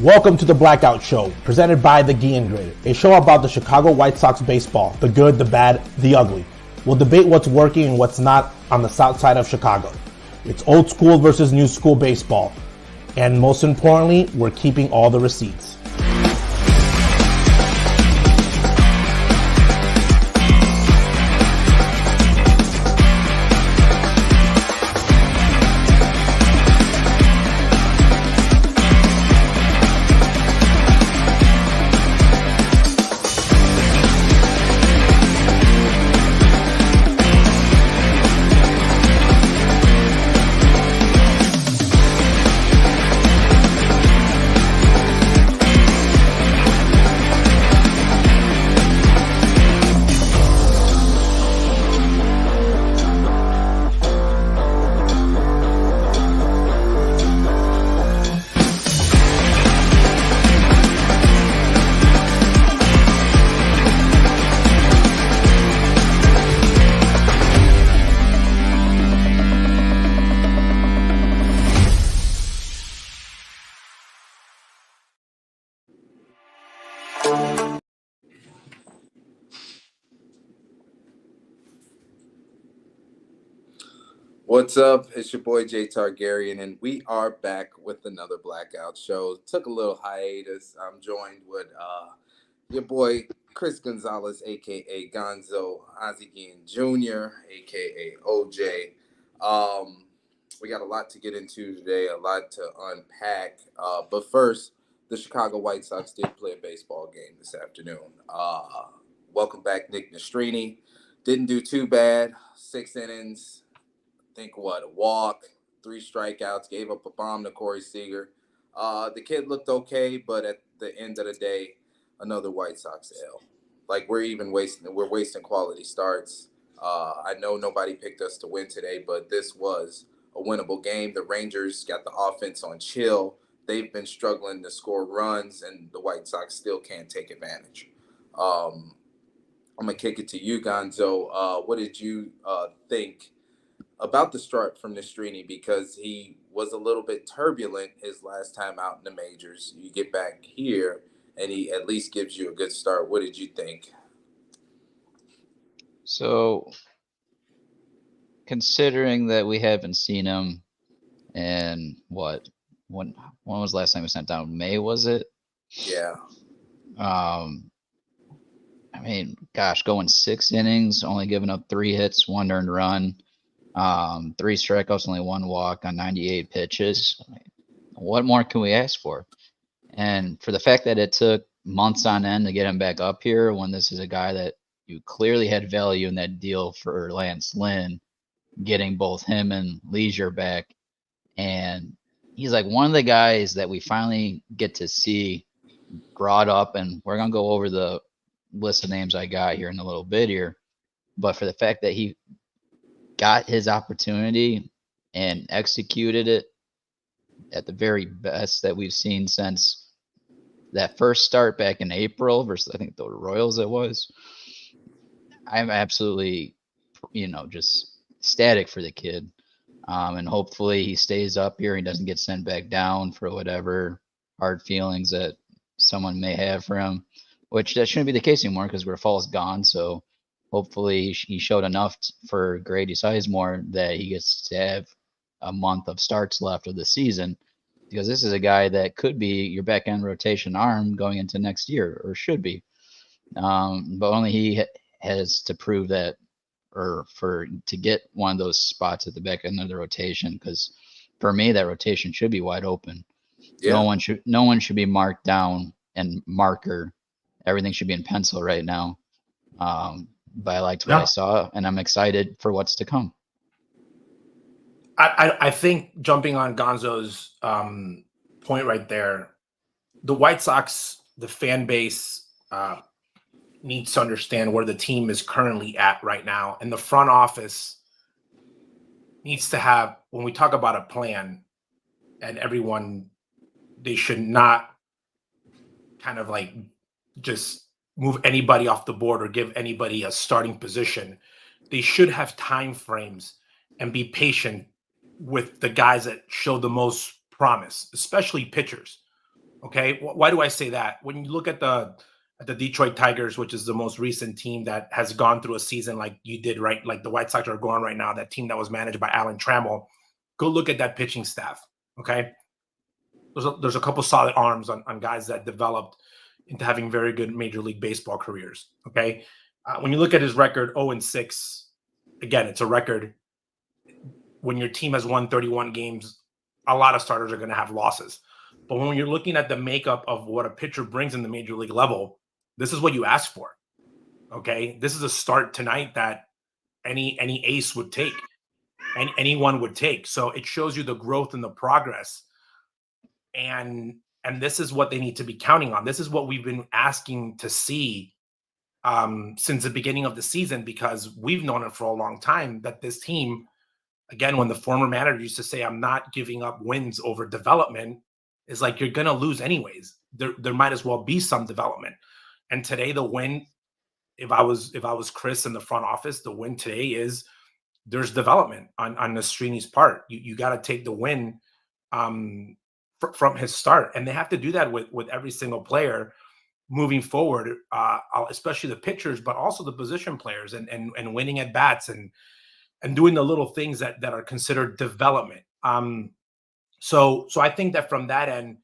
Welcome to the Blackout Show, presented by the Guillen Grid, a show about the Chicago White Sox baseball, the good, the bad, the ugly. We'll debate what's working and what's not on the south side of Chicago. It's old school versus new school baseball. And most importantly, we're keeping all the receipts. What's up? It's your boy Jay Targaryen, and we are back with another Blackout Show. Took a little hiatus. I'm joined with your boy Chris Gonzalez, aka Gonzo, Ozzie Guillen Jr., aka OJ. We got a lot to get into today, a lot to unpack. But first, the Chicago White Sox did play a baseball game this afternoon. Welcome back, Nick Nastrini. Didn't do too bad. 6 innings. A walk, 3 strikeouts, gave up a bomb to Corey Seager. The kid looked okay, but at the end of the day, another White Sox L. Like, we're wasting quality starts. I know nobody picked us to win today, but this was a winnable game. The Rangers got the offense on chill. They've been struggling to score runs, and the White Sox still can't take advantage. I'm going to kick it to you, Gonzo. What did you think about the start from Nastrini, because he was a little bit turbulent his last time out in the majors? You get back here, and he at least gives you a good start. What did you think? So, considering that we haven't seen him in when was the last time we sent down? May, was it? Yeah. I mean, gosh, going 6 innings, only giving up 3 hits, 1 earned run. 3 strikeouts, only 1 walk on 98 pitches. What more can we ask for? And for the fact that it took months on end to get him back up here, when this is a guy that you clearly had value in that deal for Lance Lynn, getting both him and Leisure back. And he's like one of the guys that we finally get to see brought up, and we're going to go over the list of names I got here in a little bit here. But for the fact that he got his opportunity and executed it at the very best that we've seen since that first start back in April versus, I think, the Royals it was. I'm absolutely, just ecstatic for the kid. And hopefully he stays up here and doesn't get sent back down for whatever hard feelings that someone may have for him, which that shouldn't be the case anymore because Grifal's gone. So hopefully he showed enough for Grady Sizemore that he gets to have a month of starts left of the season, because this is a guy that could be your back end rotation arm going into next year, or should be. But only he has to prove that, or to get one of those spots at the back end of the rotation, because for me that rotation should be wide open. Yeah. No one should be marked down and marker. Everything should be in pencil right now. But I liked what I saw, and I'm excited for what's to come. I think, jumping on Gonzo's point right there, the White Sox, the fan base needs to understand where the team is currently at right now. And the front office needs to have, when we talk about a plan, and everyone, they should not kind of like just move anybody off the board or give anybody a starting position. They should have time frames and be patient with the guys that show the most promise, especially pitchers. Okay, why do I say that? When you look at the Detroit Tigers, which is the most recent team that has gone through a season like you did, right? Like the White Sox are going right now, that team that was managed by Alan Trammell. Go look at that pitching staff. Okay, there's a couple solid arms on guys that developed into having very good Major League Baseball careers. Okay, when you look at his record, 0-6, again, it's a record. When your team has won 31 games, a lot of starters are going to have losses. But when you're looking at the makeup of what a pitcher brings in the major league level, this is what you ask for. Okay, this is a start tonight that any ace would take, and anyone would take. So it shows you the growth and the progress, and this is what they need to be counting on. This is what we've been asking to see since the beginning of the season, because we've known it for a long time that this team, again, when the former manager used to say, "I'm not giving up wins over development," is like, you're going to lose anyways. There might as well be some development. And today the win, if I was Chris in the front office, the win today is there's development on Nestrini's part. You got to take the win from his start. And they have to do that with every single player moving forward, especially the pitchers, but also the position players, and winning at bats and doing the little things that are considered development. So I think that from that end,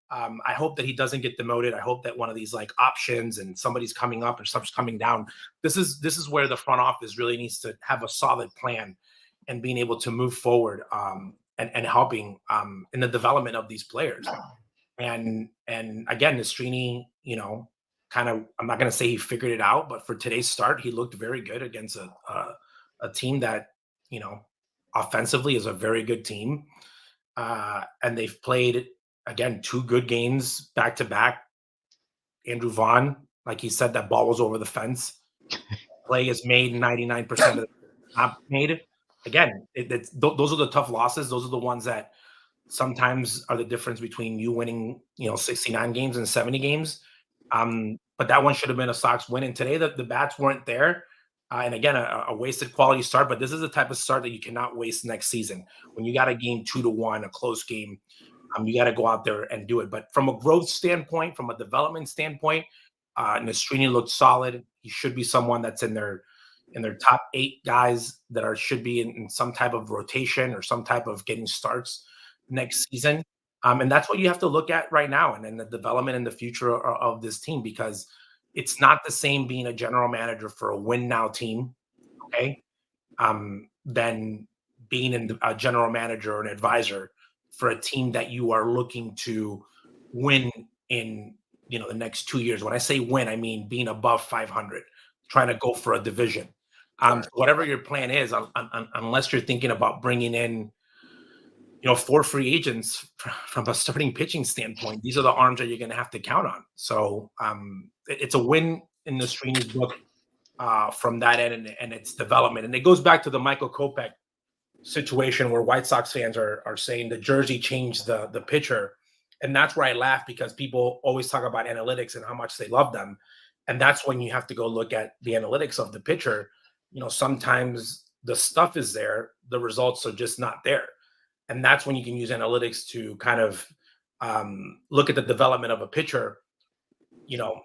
I hope that he doesn't get demoted. I hope that one of these like options and somebody's coming up or something's coming down. This is where the front office really needs to have a solid plan and being able to move forward and helping in the development of these players. And again, Nastrini, kind of, I'm not going to say he figured it out, but for today's start, he looked very good against a team that, offensively is a very good team. And they've played, again, 2 good games back to back. Andrew Vaughn, like he said, that ball was over the fence. Play is made 99% of the not made. Again, those are the tough losses. Those are the ones that sometimes are the difference between you winning, 69 games and 70 games. But that one should have been a Sox win. And today the bats weren't there. And again, a wasted quality start, but this is the type of start that you cannot waste next season. When you got a game 2-1, a close game, you got to go out there and do it. But from a growth standpoint, from a development standpoint, Nastrini looked solid. He should be someone that's in their top 8 guys that should be in some type of rotation or some type of getting starts next season. And that's what you have to look at right now, and then the development in the future of this team, because it's not the same being a general manager for a win now team, okay, than being a general manager or an advisor for a team that you are looking to win in, the next 2 years. When I say win, I mean being above 500, trying to go for a division. Whatever your plan is, unless you're thinking about bringing in, 4 free agents from a starting pitching standpoint, these are the arms that you're going to have to count on. So it's a win in the Strini's book from that end and its development. And it goes back to the Michael Kopech situation where White Sox fans are saying the jersey changed the pitcher. And that's where I laugh, because people always talk about analytics and how much they love them. And that's when you have to go look at the analytics of the pitcher. Sometimes the stuff is there, the results are just not there. And that's when you can use analytics to kind of look at the development of a pitcher,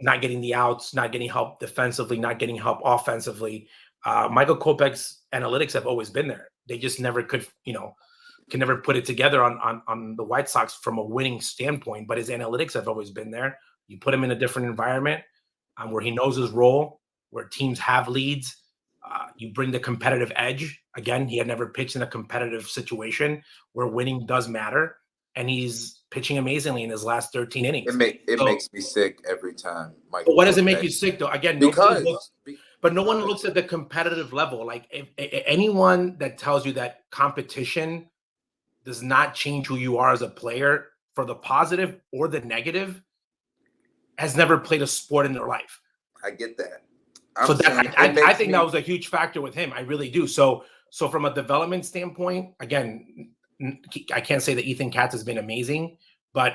not getting the outs, not getting help defensively, not getting help offensively. Michael Kopech's analytics have always been there. They just never could, can never put it together on the White Sox from a winning standpoint. But his analytics have always been there. You put him in a different environment where he knows his role, where teams have leads. You bring the competitive edge. Again, he had never pitched in a competitive situation where winning does matter, and he's pitching amazingly in his last 13 innings. It makes me sick every time, Mike. But what does it make you sick, though? Again, no one looks at the competitive level. Like, if anyone that tells you that competition does not change who you are as a player for the positive or the negative has never played a sport in their life. I get that. I think that was a huge factor with him. I really do. So from a development standpoint, again, I can't say that Ethan Katz has been amazing, but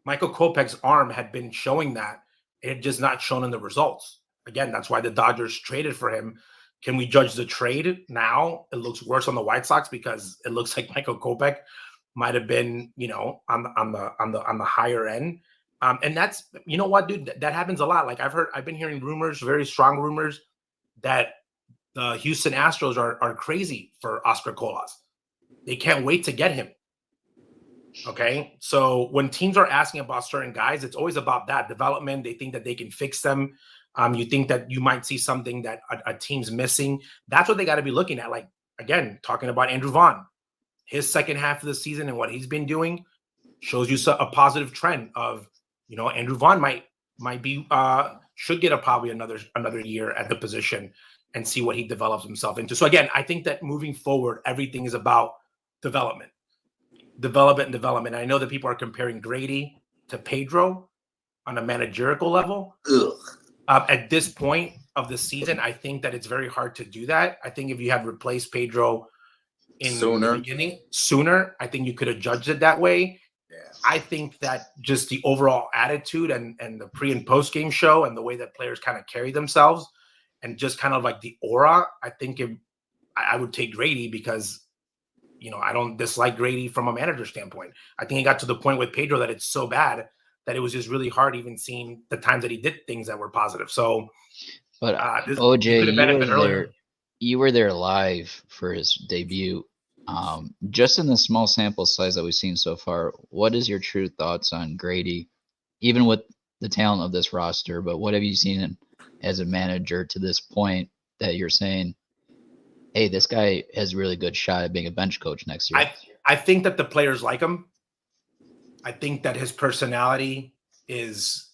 Michael Kopech's arm had been showing that. It had just not shown in the results. Again, that's why the Dodgers traded for him. Can we judge the trade now? It looks worse on the White Sox because it looks like Michael Kopech might have been, on the higher end. And that's, you know what, dude, that happens a lot. Like I've been hearing rumors, very strong rumors, that the Houston Astros are crazy for Oscar Colas. They can't wait to get him. Okay. So when teams are asking about certain guys, it's always about that development. They think that they can fix them. You think that you might see something that a team's missing. That's what they got to be looking at. Like, again, talking about Andrew Vaughn, his second half of the season and what he's been doing shows you a positive trend of, Andrew Vaughn might be should get probably another year at the position and see what he develops himself into. So again, I think that moving forward, everything is about development. I know that people are comparing Grady to Pedro on a managerial level. At this point of the season, I think that it's very hard to do that. I think if you had replaced Pedro in the beginning sooner, I think you could have judged it that way. Yeah. I think that just the overall attitude and the pre and post game show and the way that players kind of carry themselves and just kind of like the aura, I think I would take Grady because, I don't dislike Grady from a manager standpoint. I think it got to the point with Pedro that it's so bad that it was just really hard even seeing the times that he did things that were positive. So, but OJ, you were there live for his debut. Just in the small sample size that we've seen so far, what is your true thoughts on Grady, even with the talent of this roster? But what have you seen as a manager to this point that you're saying, hey, this guy has a really good shot at being a bench coach next year? I think that the players like him. I think that his personality is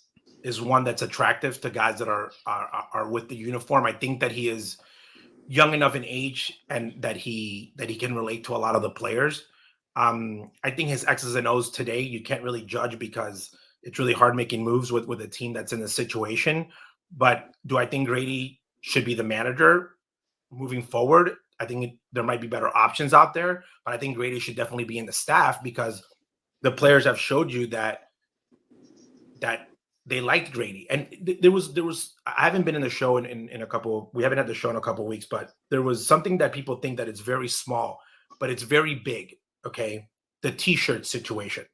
one that's attractive to guys that are with the uniform. I think that he is young enough in age and that he can relate to a lot of the players. I think his X's and O's today, you can't really judge because it's really hard making moves with a team that's in the situation. But do I think Grady should be the manager moving forward? I think there might be better options out there, but I think Grady should definitely be in the staff because the players have showed you that they liked Grady. And there was I haven't been in the show we haven't had the show in a couple of weeks, but there was something that people think that it's very small, but it's very big. Okay. The t-shirt situation.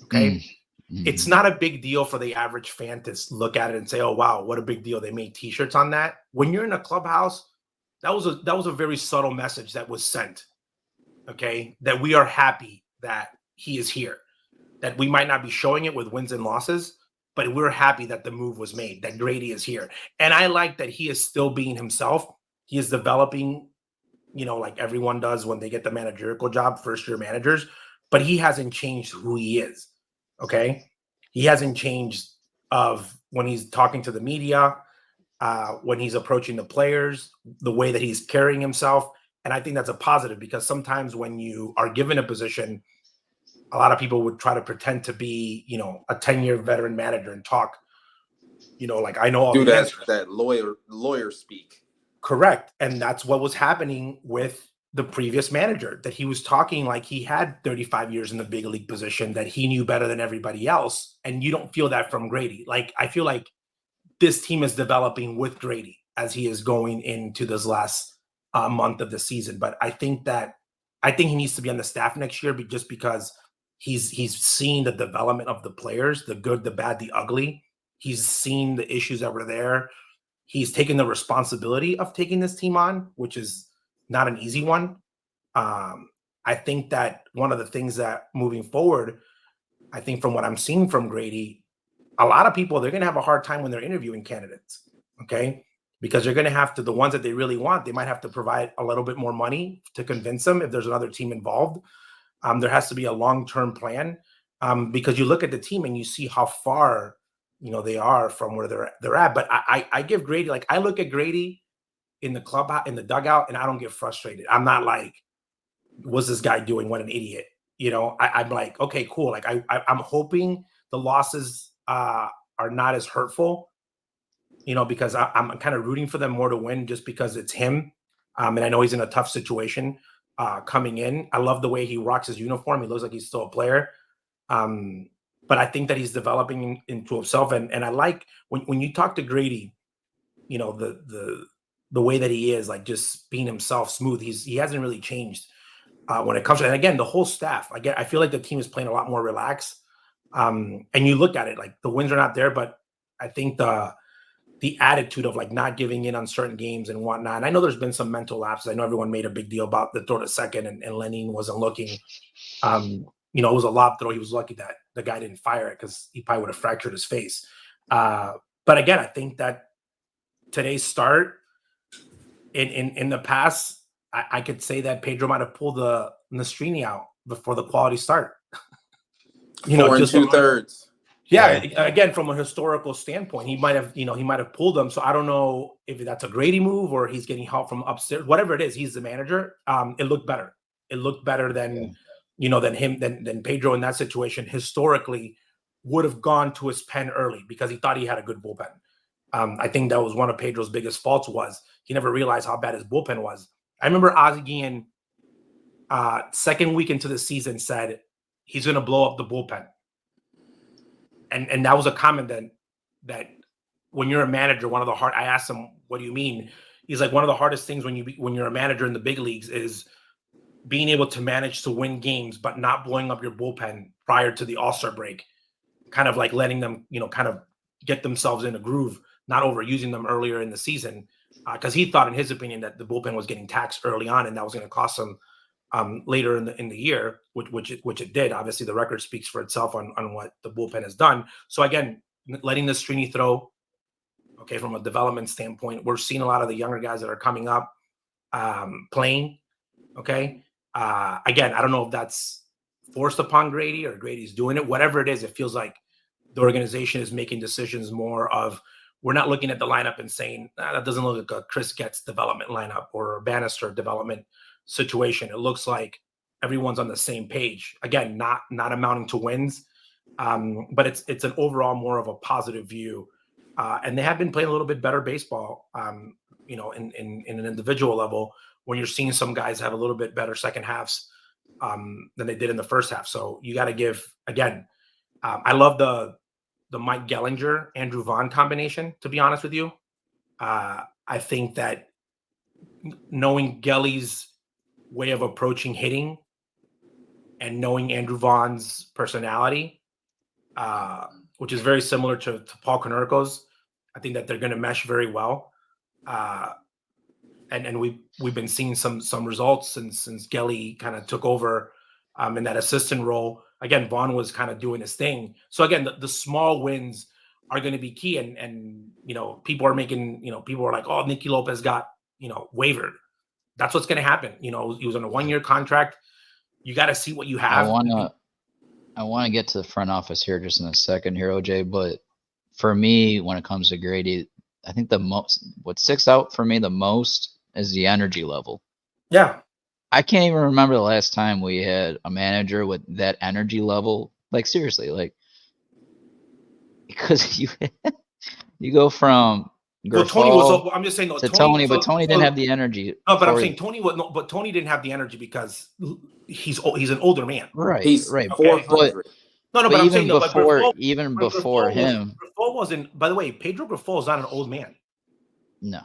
Okay. Mm-hmm. It's not a big deal for the average fan to look at it and say, oh, wow, what a big deal. They made t-shirts on that. When you're in a clubhouse, that was a very subtle message that was sent. Okay. That we are happy that he is here, that we might not be showing it with wins and losses, but we're happy that the move was made, that Grady is here. And I like that he is still being himself. He is developing, like everyone does when they get the managerial job, first-year managers, but he hasn't changed who he is, okay? He hasn't changed of when he's talking to the media, when he's approaching the players, the way that he's carrying himself. And I think that's a positive because sometimes when you are given a position, a lot of people would try to pretend to be, a 10-year veteran manager and talk, like I know all do the that lawyer speak. Correct. And that's what was happening with the previous manager, that he was talking like he had 35 years in the big league position, that he knew better than everybody else. And you don't feel that from Grady. Like, I feel like this team is developing with Grady as he is going into this last month of the season. But I think he needs to be on the staff next year just because he's seen the development of the players, the good, the bad, the ugly. He's seen the issues that were there. He's taken the responsibility of taking this team on, which is not an easy one. I think that one of the things that moving forward, I think from what I'm seeing from Grady, a lot of people, they're going to have a hard time when they're interviewing candidates, okay? Because they're going to have to, the ones that they really want, they might have to provide a little bit more money to convince them if there's another team involved. There has to be a long-term plan because you look at the team and you see how far, they are from where they're at. But I give Grady, like I look at Grady in the club, in the dugout, and I don't get frustrated. I'm not like, what's this guy doing? What an idiot. I'm like, okay, cool. Like I'm hoping the losses are not as hurtful, because I'm kind of rooting for them more to win just because it's him. And I know he's in a tough situation coming in. I love the way he rocks his uniform. He looks like he's still a player. But I think that he's developing into himself. And I like when you talk to Grady, the way that he is, like just being himself, smooth. He hasn't really changed. when it comes to, and again, the whole staff. I feel like the team is playing a lot more relaxed. And you look at it, like the wins are not there, but I think the attitude of like not giving in on certain games and whatnot. And I know there's been some mental lapses. I know everyone made a big deal about the throw to second and Lenin wasn't looking. It was a lob throw. He was lucky that the guy didn't fire it because he probably would have fractured his face. But again, I think that today's start in the past, I could say that Pedro might have pulled the Nastrini out before the quality start. 4 2/3. Yeah, again, from a historical standpoint, he might have pulled them. So I don't know if that's a Grady move or he's getting help from upstairs. Whatever it is, he's the manager. It looked better. It looked better than than Pedro in that situation. Historically, would have gone to his pen early because he thought he had a good bullpen. I think that was one of Pedro's biggest faults, was he never realized how bad his bullpen was. I remember Ozzie Guillen, second week into the season, said he's going to blow up the bullpen. And that was a comment that when you're a manager, I asked him, what do you mean? He's like, one of the hardest things when you're a manager in the big leagues is being able to manage to win games, but not blowing up your bullpen prior to the All-Star break, kind of like letting them, kind of get themselves in a groove, not overusing them earlier in the season. Because he thought, in his opinion, that the bullpen was getting taxed early on, and that was going to cost him later in the year, which it did. Obviously, the record speaks for itself on what the bullpen has done. So again, letting the Nastrini throw, okay, from a development standpoint, we're seeing a lot of the younger guys that are coming up playing. Okay, again, I don't know if that's forced upon Grady or Grady's doing it. Whatever it is, it feels like the organization is making decisions more of, we're not looking at the lineup and saying, that doesn't look like a Chris Getz development lineup or a Bannister development situation. It looks like everyone's on the same page. Again, not amounting to wins, but it's an overall more of a positive view. And they have been playing a little bit better baseball, in an individual level, when you're seeing some guys have a little bit better second halves than they did in the first half. So you got to give, again, I love the Mike Gellinger, Andrew Vaughn combination, to be honest with you. I think that knowing Gelly's way of approaching hitting and knowing Andrew Vaughn's personality, which is very similar to Paul Konerko's, I think that they're going to mesh very well. And we've been seeing some results since Gelly kind of took over in that assistant role. Again, Vaughn was kind of doing his thing. So again, the small wins are going to be key. And people are making, people are like, oh, Nicky Lopez got, wavered. That's what's going to happen. He was on a 1-year contract. You got to see what you have. I want to get to the front office here just in a second here, OJ. But for me, when it comes to Grady, I think what sticks out for me the most is the energy level. Yeah. I can't even remember the last time we had a manager with that energy level. Like, seriously, like, because you go from Tony was. I'm just saying, to Tony, but Tony didn't have the energy. No, but I'm saying Tony was. No, but Tony didn't have the energy because he's an older man. Right, he's right. Okay. But I'm saying even before him, Grifol wasn't. By the way, Pedro Grifol is not an old man. No,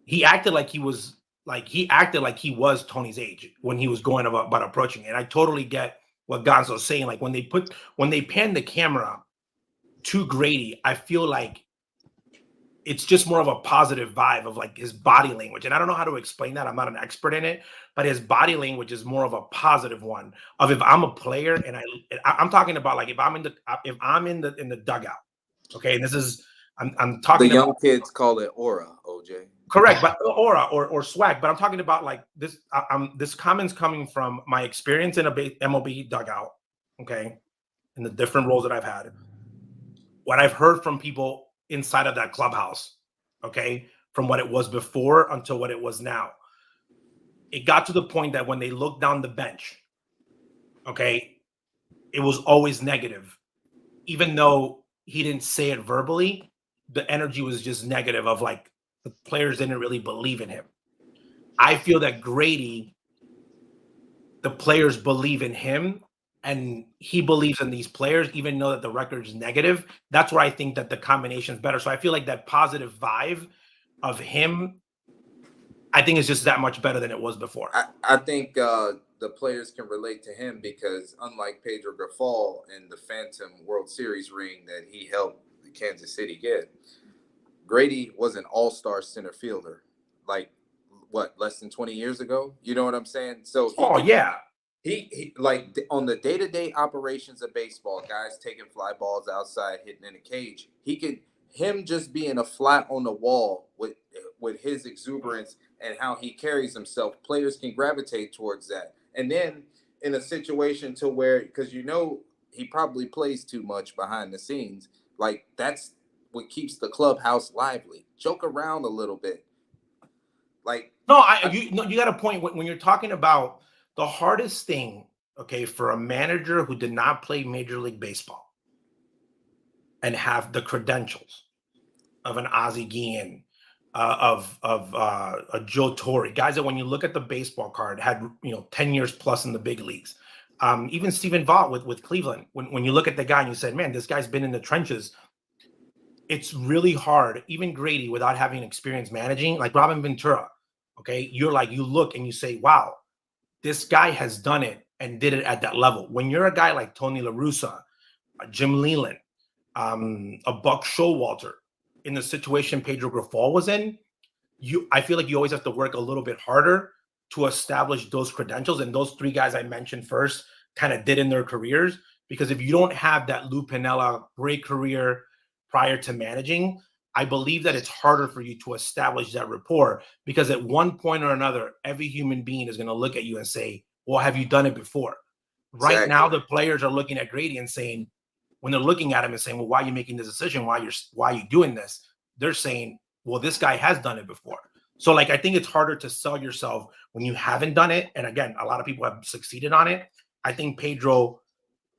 he acted like he was. He acted like he was Tony's age when he was going about approaching it. And I totally get what Gonzo's saying. Like when they pan the camera to Grady, I feel like it's just more of a positive vibe of like his body language. And I don't know how to explain that. I'm not an expert in it, but his body language is more of a positive one of, if I'm a player and I'm talking about like if I'm in the dugout. Okay. And this is, I'm talking the young about, kids call it aura, OJ. Correct, but aura or swag. But I'm talking about like this. This comment's coming from my experience in a MLB dugout, okay, in the different roles that I've had. What I've heard from people inside of that clubhouse, okay, from what it was before until what it was now. It got to the point that when they looked down the bench, okay, it was always negative, even though he didn't say it verbally. The energy was just negative of like, the players didn't really believe in him. I feel that Grady, the players believe in him and he believes in these players, even though that the record is negative. That's where I think that the combination is better. So I feel like that positive vibe of him, I think is just that much better than it was before. I think the players can relate to him because unlike Pedro Grafal in the Phantom World Series ring that he helped Kansas City get, Grady was an all-star center fielder, like what, less than 20 years ago? You know what I'm saying? So Yeah. He like on the day-to-day operations of baseball, guys taking fly balls outside, hitting in a cage. Him just being a flat on the wall with his exuberance and how he carries himself, players can gravitate towards that. And then in a situation to where, because he probably plays too much behind the scenes, like that's what keeps the clubhouse lively. Joke around a little bit. Like you got a point when you're talking about the hardest thing, okay, for a manager who did not play Major League Baseball and have the credentials of an Ozzie Guillen, of a Joe Torre, guys that when you look at the baseball card had 10 years plus in the big leagues. Even Stephen Vaught with Cleveland. When you look at the guy and you said, man, this guy's been in the trenches. It's really hard, even Grady, without having experience managing, like Robin Ventura. Okay, you look and you say, wow, this guy has done it and did it at that level. When you're a guy like Tony La Russa, Jim Leland, a Buck Showalter, in the situation Pedro Grafal was in, I feel like you always have to work a little bit harder to establish those credentials. And those three guys I mentioned first kind of did in their careers, because if you don't have that Lou Piniella great career prior to managing, I believe that it's harder for you to establish that rapport, because at one point or another, every human being is going to look at you and say, well, have you done it before? Right. Exactly. Now, the players are looking at Grady and saying, when they're looking at him and saying, well, why are you making this decision? Why are you doing this? They're saying, well, this guy has done it before. So I think it's harder to sell yourself when you haven't done it. And again, a lot of people have succeeded on it. I think Pedro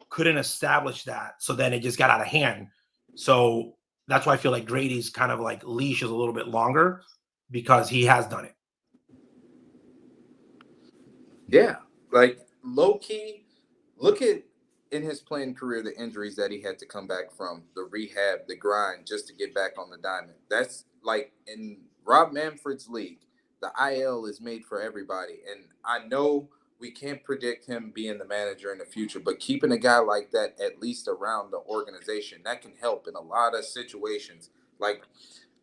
couldn't establish that. So then it just got out of hand. So that's why I feel like Grady's kind of like leash is a little bit longer, because he has done it. Yeah. Like low key, look at in his playing career, the injuries that he had to come back from, the rehab, the grind just to get back on the diamond. That's like in Rob Manfred's league, the IL is made for everybody. And I know we can't predict him being the manager in the future, but keeping a guy like that at least around the organization, that can help in a lot of situations. Like,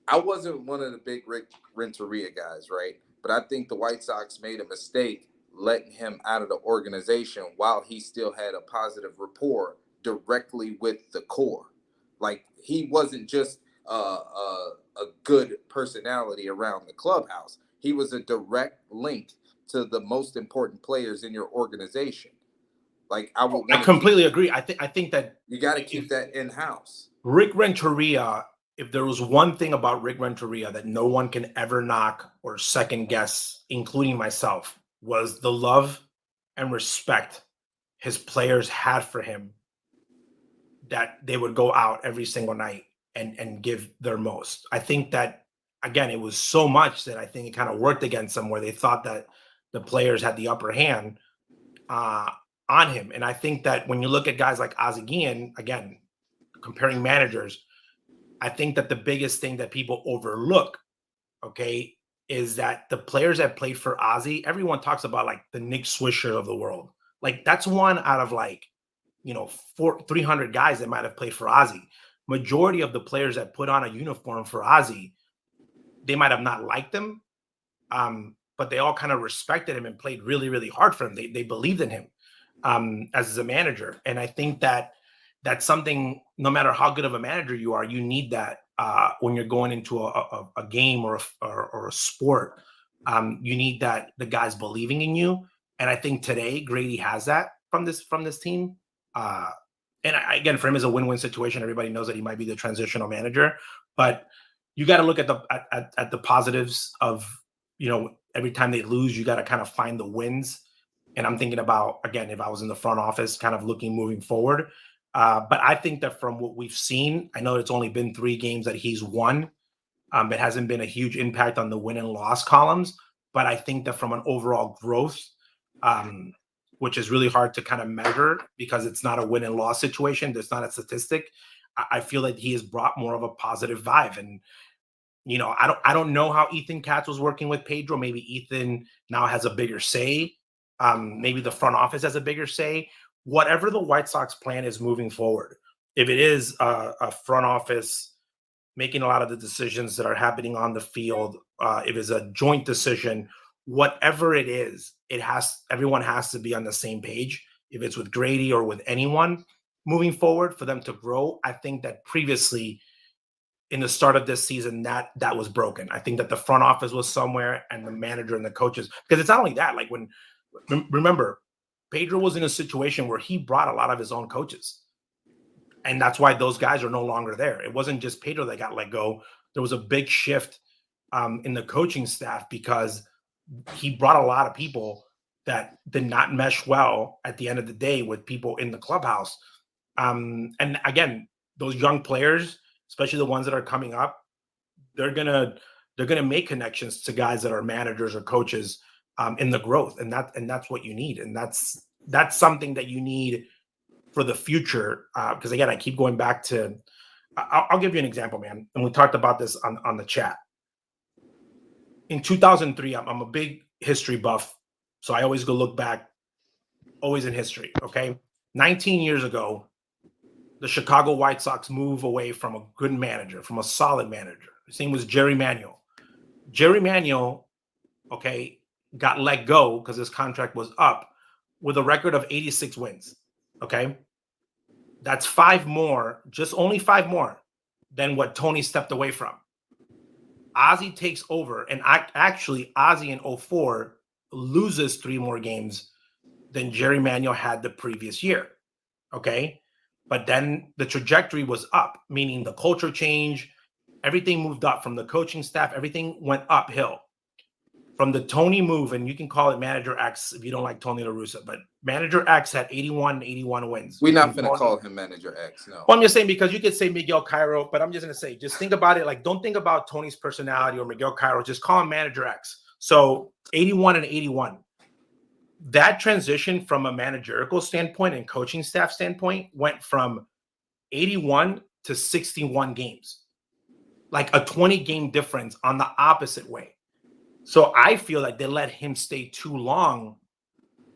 I wasn't one of the big Rick Renteria guys, right? But I think the White Sox made a mistake letting him out of the organization while he still had a positive rapport directly with the core. Like, he wasn't just a good personality around the clubhouse. He was a direct link to the most important players in your organization. Like, I completely agree. I think that you got to keep that in house. Rick Renteria, if there was one thing about Rick Renteria that no one can ever knock or second guess, including myself, was the love and respect his players had for him, that they would go out every single night and give their most. I think that, again, it was so much that I think it kind of worked against them, where they thought that the players had the upper hand on him. And I think that when you look at guys like Ozzie Guillen, again, comparing managers, I think that the biggest thing that people overlook, okay, is that the players that played for Ozzie, everyone talks about like the Nick Swisher of the world. Like, that's one out of 300 guys that might have played for Ozzie. Majority of the players that put on a uniform for Ozzie, they might have not liked him, but they all kind of respected him and played really, really hard for him. They believed in him as a manager. And I think that that's something, no matter how good of a manager you are, you need that when you're going into a game or a sport. You need that the guys believing in you. And I think today Grady has that from this team. And again, for him, it's a win-win situation. Everybody knows that he might be the transitional manager, but you got to look at the positives of, every time they lose, you got to kind of find the wins. And I'm thinking about, again, if I was in the front office, kind of moving forward. But I think that from what we've seen, I know it's only been 3 games that he's won. It hasn't been a huge impact on the win and loss columns. But I think that from an overall growth, which is really hard to kind of measure because it's not a win and loss situation, there's not a statistic, I feel like he has brought more of a positive vibe. And, I don't know how Ethan Katz was working with Pedro. Maybe Ethan now has a bigger say Maybe the front office has a bigger say. Whatever the White Sox plan is moving forward, if it is a front office making a lot of the decisions that are happening on the field, if it's a joint decision, whatever it is, everyone has to be on the same page. If it's with Grady or with anyone moving forward for them to grow, I think that previously in the start of this season, that was broken. I think that the front office was somewhere and the manager and the coaches, because it's not only that, like remember, Pedro was in a situation where he brought a lot of his own coaches. And that's why those guys are no longer there. It wasn't just Pedro that got let go. There was a big shift in the coaching staff because he brought a lot of people that did not mesh well at the end of the day with people in the clubhouse. And again, those young players, especially the ones that are coming up, they're gonna make connections to guys that are managers or coaches in the growth, and that's what you need, and that's something that you need for the future. Because again, I keep going back to, I'll give you an example, man, and we talked about this on the chat. In 2003, I'm a big history buff, so I always go look back, always in history. Okay, 19 years ago, the Chicago White Sox move away from a good manager, from a solid manager. His name was Jerry Manuel. Jerry Manuel, okay, got let go because his contract was up with a record of 86 wins. Okay, that's only five more than what Tony stepped away from. Ozzie takes over, and actually Ozzie in 04 loses 3 more games than Jerry Manuel had the previous year. Okay, but then the trajectory was up, meaning the culture change, everything moved up from the coaching staff, everything went uphill. From the Tony move, and you can call it Manager X if you don't like Tony La Russa, but Manager X had 81 wins. We're not going to call him Manager X, no. Well, I'm just saying, because you could say Miguel Cairo, but I'm just going to say, just think about it. Like, don't think about Tony's personality or Miguel Cairo. Just call him Manager X. So 81 and 81. That transition from a managerial standpoint and coaching staff standpoint went from 81 to 61 games, like a 20-game difference on the opposite way. So I feel like they let him stay too long.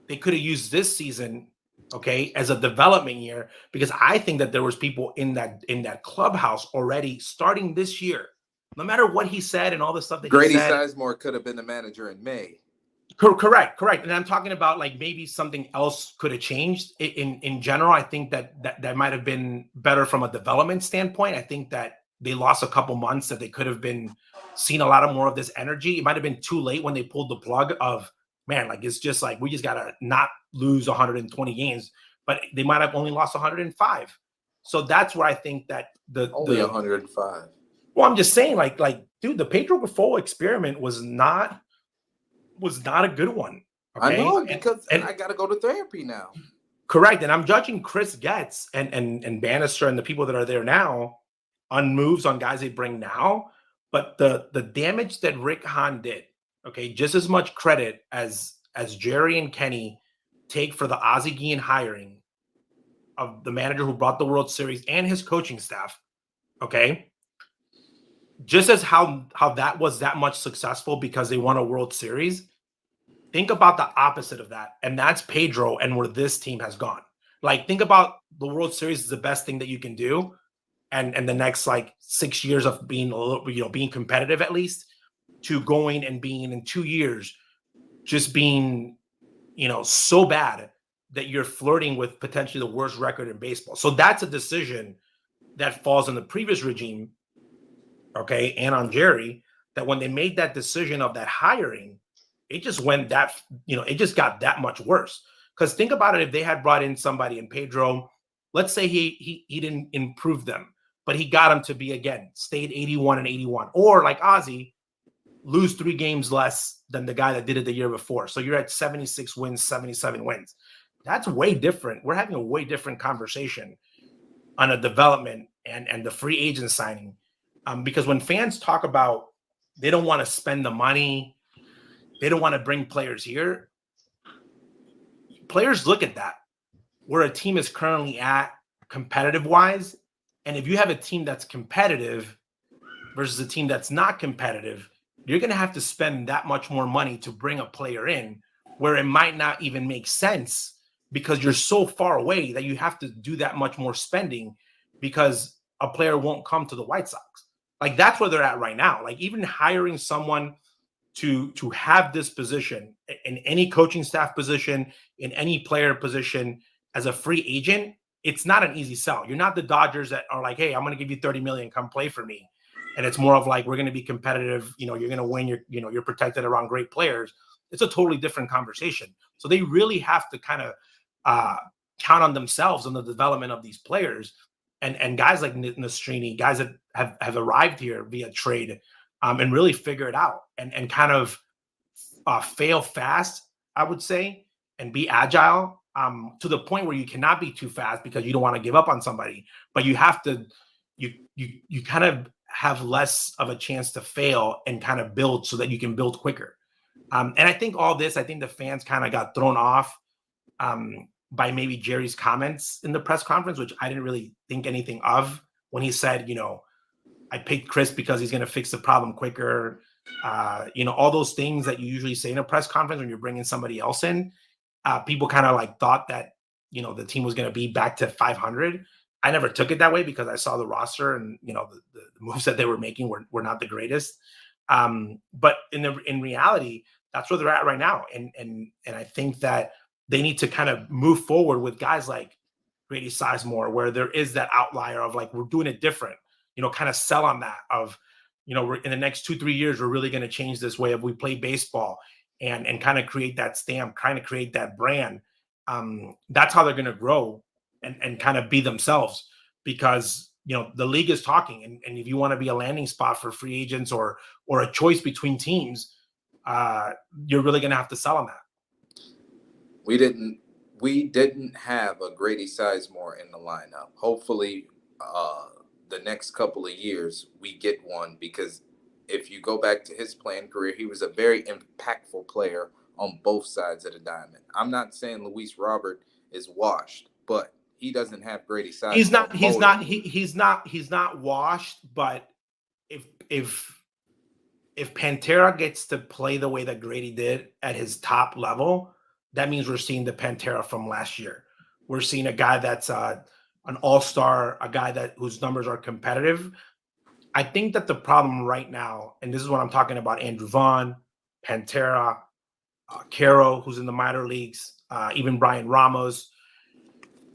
They could have used this season, okay, as a development year, because I think that there was people in that clubhouse already starting this year. No matter what he said and all the stuff that Grady he said. Sizemore could have been the manager in May. Correct. And I'm talking about, like, maybe something else could have changed. In general, I think that might have been better from a development standpoint. I think that they lost a couple months, that they could have been seen a lot more of this energy. It might have been too late when they pulled the plug of, man, like, it's just like, we just got to not lose 120 games, but they might have only lost 105. So that's where I think that only 105. Well, I'm just saying, like, dude, the Pedro Grifol experiment was not a good one. Okay? I know, because I got to go to therapy now. Correct. And I'm judging Chris Getz and Bannister and the people that are there now on moves on guys they bring now. But the damage that Rick Hahn did, okay, just as much credit as Jerry and Kenny take for the Ozzie Guillen hiring of the manager who brought the World Series and his coaching staff, okay, just as how that was that much successful because they won a World Series, think about the opposite of that, and that's Pedro and where this team has gone. Like, think about the World Series is the best thing that you can do, and the next, like, 6 years of being a little, being competitive at least, to going and being in 2 years just being, so bad that you're flirting with potentially the worst record in baseball. So that's a decision that falls on the previous regime, okay, and on Jerry, that when they made that decision of that hiring, it just went it just got that much worse. Because think about it, if they had brought in somebody in Pedro, let's say he didn't improve them, but he got them to be, again, stayed 81 and 81, or like Ozzie, lose 3 games less than the guy that did it the year before. So you're at 76 wins, 77 wins. That's way different. We're having a way different conversation on a development and the free agent signing. Because when fans talk about they don't want to spend the money, they don't want to bring players here, players look at that, where a team is currently at competitive-wise. And if you have a team that's competitive versus a team that's not competitive, you're going to have to spend that much more money to bring a player in where it might not even make sense because you're so far away that you have to do that much more spending because a player won't come to the White Sox. Like that's where they're at right now. Like even hiring someone to have this position in any coaching staff position, in any player position as a free agent, it's not an easy sell. You're not the Dodgers that are like, hey, I'm going to give you 30 million, come play for me. And it's more of like, we're going to be competitive. You're going to win. You're protected around great players. It's a totally different conversation. So they really have to kind of count on themselves on the development of these players. And guys like Nastrini, guys that have arrived here via trade, and really figure it out and kind of fail fast, I would say, and be agile to the point where you cannot be too fast because you don't want to give up on somebody, but you have to, you kind of have less of a chance to fail and kind of build so that you can build quicker. And I think the fans kind of got thrown off by maybe Jerry's comments in the press conference, which I didn't really think anything of when he said, I picked Chris because he's going to fix the problem quicker. All those things that you usually say in a press conference when you're bringing somebody else in, people kind of like thought that, the team was going to be back to 500. I never took it that way because I saw the roster and, the moves that they were making were not the greatest. But in reality, that's where they're at right now. And I think that they need to kind of move forward with guys like Grady Sizemore, where there is that outlier of like, we're doing it different. Kind of sell on that of, we're in the next 2-3 years, we're really going to change this way of we play baseball and kind of create that stamp, kind of create that brand. That's how they're going to grow and kind of be themselves because, the league is talking. And if you want to be a landing spot for free agents or a choice between teams, you're really going to have to sell on that. We didn't have a Grady Sizemore in the lineup. Hopefully, the next couple of years we get one, because if you go back to his playing career, he was a very impactful player on both sides of the diamond. I'm not saying Luis Robert is washed, but he doesn't have Grady Sizemore. He's not washed, but if Pantera gets to play the way that Grady did at his top level, that means we're seeing the Pantera from last year. We're seeing a guy that's an all-star, a guy whose numbers are competitive. I think that the problem right now, and this is what I'm talking about, Andrew Vaughn, Pantera, Caro, who's in the minor leagues, even Brian Ramos.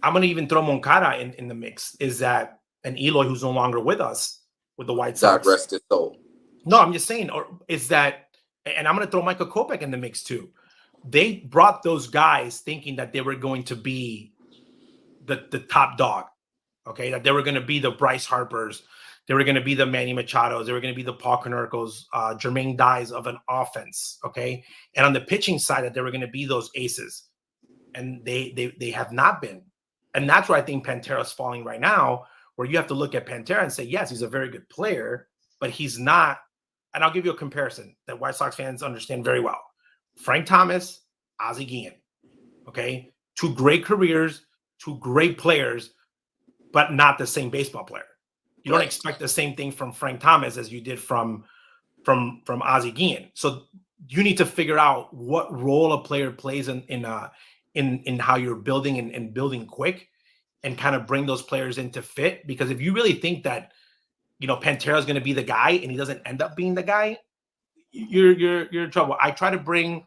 I'm going to even throw Moncada in the mix, is that, and Eloy, who's no longer with us with the White Sox. God rest his soul. No, I'm just saying, or is that, and I'm going to throw Michael Kopech in the mix too. They brought those guys thinking that they were going to be the top dog, okay? That they were going to be the Bryce Harpers, they were going to be the Manny Machados, they were going to be the Paul Konerkos, Jermaine Dyes of an offense, okay? And on the pitching side, that they were going to be those aces, and they have not been. And that's where I think Pantera's falling right now, where you have to look at Pantera and say, yes, he's a very good player, but he's not. And I'll give you a comparison that White Sox fans understand very well. Frank Thomas, Ozzie Guillen, okay? 2 great careers, 2 great players, but not the same baseball player. You don't expect the same thing from Frank Thomas as you did from Ozzie Guillen. So you need to figure out what role a player plays in how you're building and building quick, and kind of bring those players into fit. Because if you really think that, Pantera is going to be the guy and he doesn't end up being the guy, you're in trouble. I try to bring,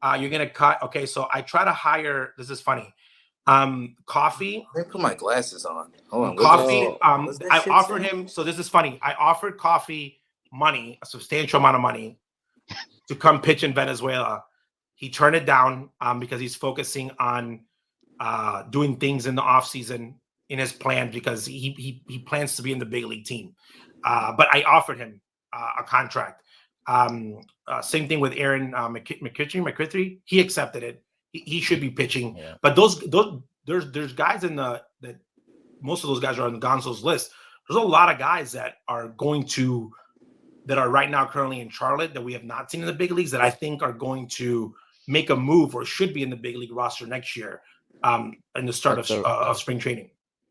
you're going to cut. Okay. So I try to hire, this is funny. Coffee. Let me put my glasses on. Hold on. Coffee. I offered him. So this is funny. I offered Coffee money, a substantial amount of money, to come pitch in Venezuela. He turned it down because he's focusing on doing things in the offseason in his plan, because he plans to be in the big league team. But I offered him a contract. Same thing with Aaron McKittrick. He accepted it. He should be pitching. Yeah. But there's guys in that most of those guys are on Gonzo's list. There's a lot of guys that are right now currently in Charlotte that we have not seen in the big leagues, that I think are going to make a move or should be in the big league roster next year, in the start of spring training.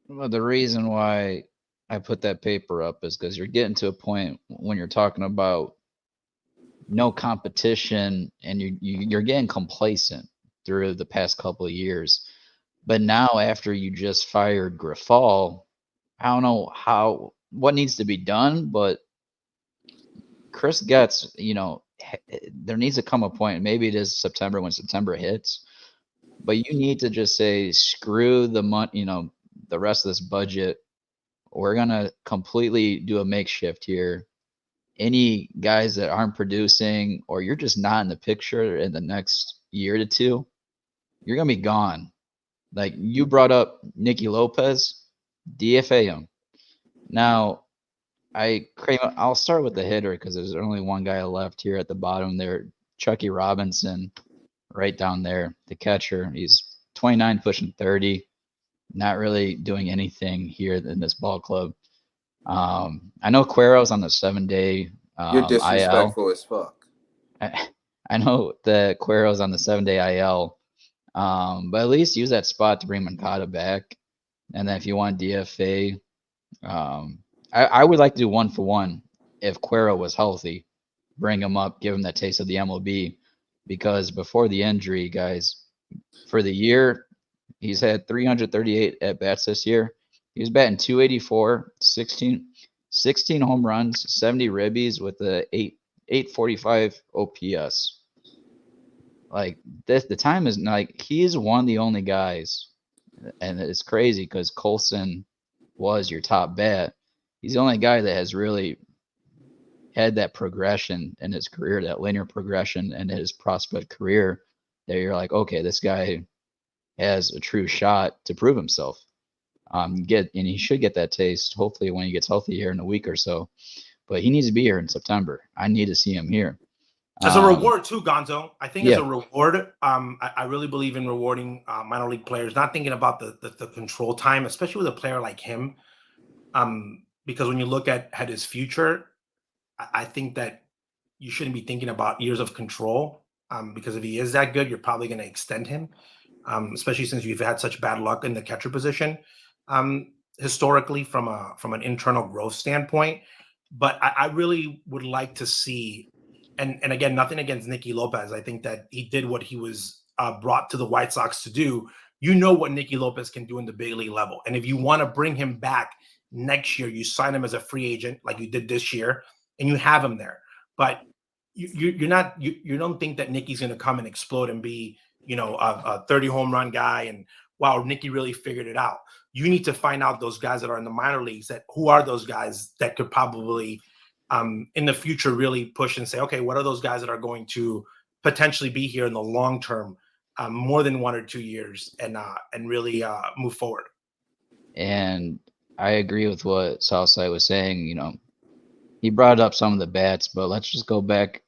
Well, the reason why I put that paper up is because you're getting to a point when you're talking about no competition, and you're getting complacent through the past couple of years. But now, after you just fired Grifol, I don't know what needs to be done, but Chris Getz, there needs to come a point. Maybe it is September when September hits, but you need to just say, screw the money, the rest of this budget. We're gonna completely do a makeshift here. Any guys that aren't producing, or you're just not in the picture in the next year to two, you're gonna be gone. Like you brought up Nicky Lopez, DFA him. Now, I'll start with the hitter because there's only one guy left here at the bottom there, Chucky Robinson, right down there, the catcher. He's 29, pushing 30, not really doing anything here in this ball club. I know Cuero's on the 7-day You're IL. disrespectful as fuck. I know that Cuero's on the 7-day IL, but at least use that spot to bring Mancada back. And then if you want DFA, I would like to do 1-for-1 if Cuero was healthy. Bring him up, give him that taste of the MLB, because before the injury, guys, for the year, he's had 338 at bats this year. He was batting 284, 16 home runs, 70 ribbies with a 845 OPS. Like this, the time is like he's one of the only guys, and it's crazy because Colson was your top bat. He's the only guy that has really had that progression in his career, that linear progression in his prospect career, that you're like, okay, this guy has a true shot to prove himself. And he should get that taste hopefully when he gets healthy here in a week or so. But he needs to be here in September. I need to see him here. As a reward too, Gonzo. I think as Yeah. a reward, I really believe in rewarding minor league players, not thinking about the control time, especially with a player like him. Because when you look at his future, I think that you shouldn't be thinking about years of control. Because if he is that good, you're probably going to extend him, especially since you've had such bad luck in the catcher position historically from an internal growth standpoint. But I really would like to see. And again, nothing against Nicky Lopez. I think that he did what he was brought to the White Sox to do. You know what Nicky Lopez can do in the big league level. And if you want to bring him back next year, you sign him as a free agent like you did this year, and you have him there. But you don't think that Nicky's going to come and explode and be, a 30 home run guy. And wow, Nicky really figured it out. You need to find out those guys that are in the minor leagues, who are those guys that could probably in the future really push and say, okay, what are those guys that are going to potentially be here in the long term, more than 1 or 2 years, and really move forward. And I agree with what Southside was saying. He brought up some of the bats, but let's just go back.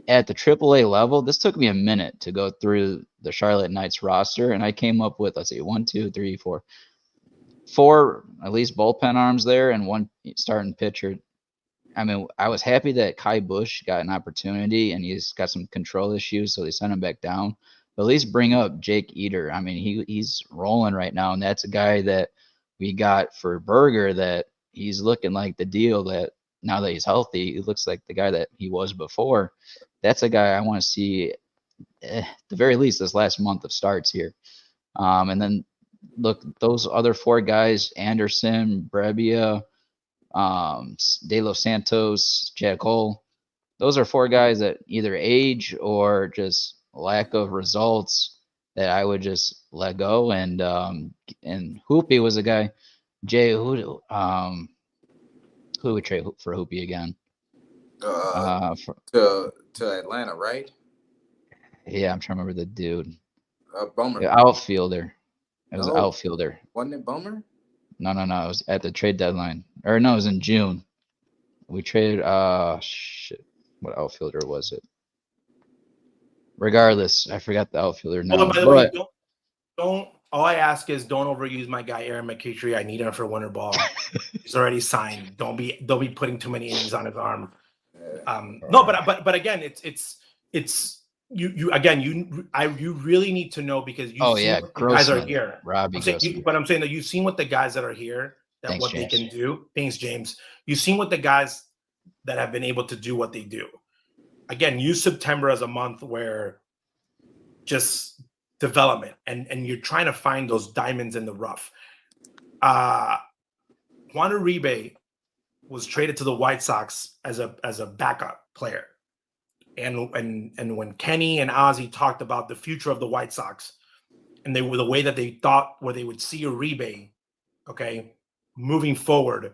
At the AAA level, this took me a minute to go through the Charlotte Knights roster, and I came up with, let's see, 1, 2, 3, 4 at least bullpen arms there, and one starting pitcher. I mean, I was happy that Kai Bush got an opportunity, and he's got some control issues, so they sent him back down. But at least bring up Jake Eater. I mean, he's rolling right now, and that's a guy that we got for Berger that he's looking like the deal that now that he's healthy, he looks like the guy that he was before. That's a guy I want to see at the very least this last month of starts here. And then look, those other 4 guys, Anderson, Brebbia, De Los Santos, Jack Cole, those are 4 guys that either age or just lack of results that I would just let go. And Hoopy was a guy. Jay, who would trade for Hoopy again? To Atlanta, right? Yeah, I'm trying to remember the dude. Bummer. The outfielder. It was No. an outfielder. Wasn't it Bummer? No. It was at the trade deadline. Or no, it was in June. We traded shit. What outfielder was it? Regardless, I forgot the outfielder now. By the way, don't. All I ask is don't overuse my guy Aaron McKitry. I need him for winter ball. He's already signed. Don't be putting too many innings on his arm. No, but again, it's you really need to know because the guys are here. Robbie I'm saying that you've seen what the guys that are here they can do. Thanks, James. You've seen what the guys that have been able to do what they do. again, use September as a month where just development and you're trying to find those diamonds in the rough. Juan Uribe was traded to the White Sox as a backup player. And when Kenny and Ozzy talked about the future of the White Sox and they were the way that they thought where they would see Uribe, okay, moving forward,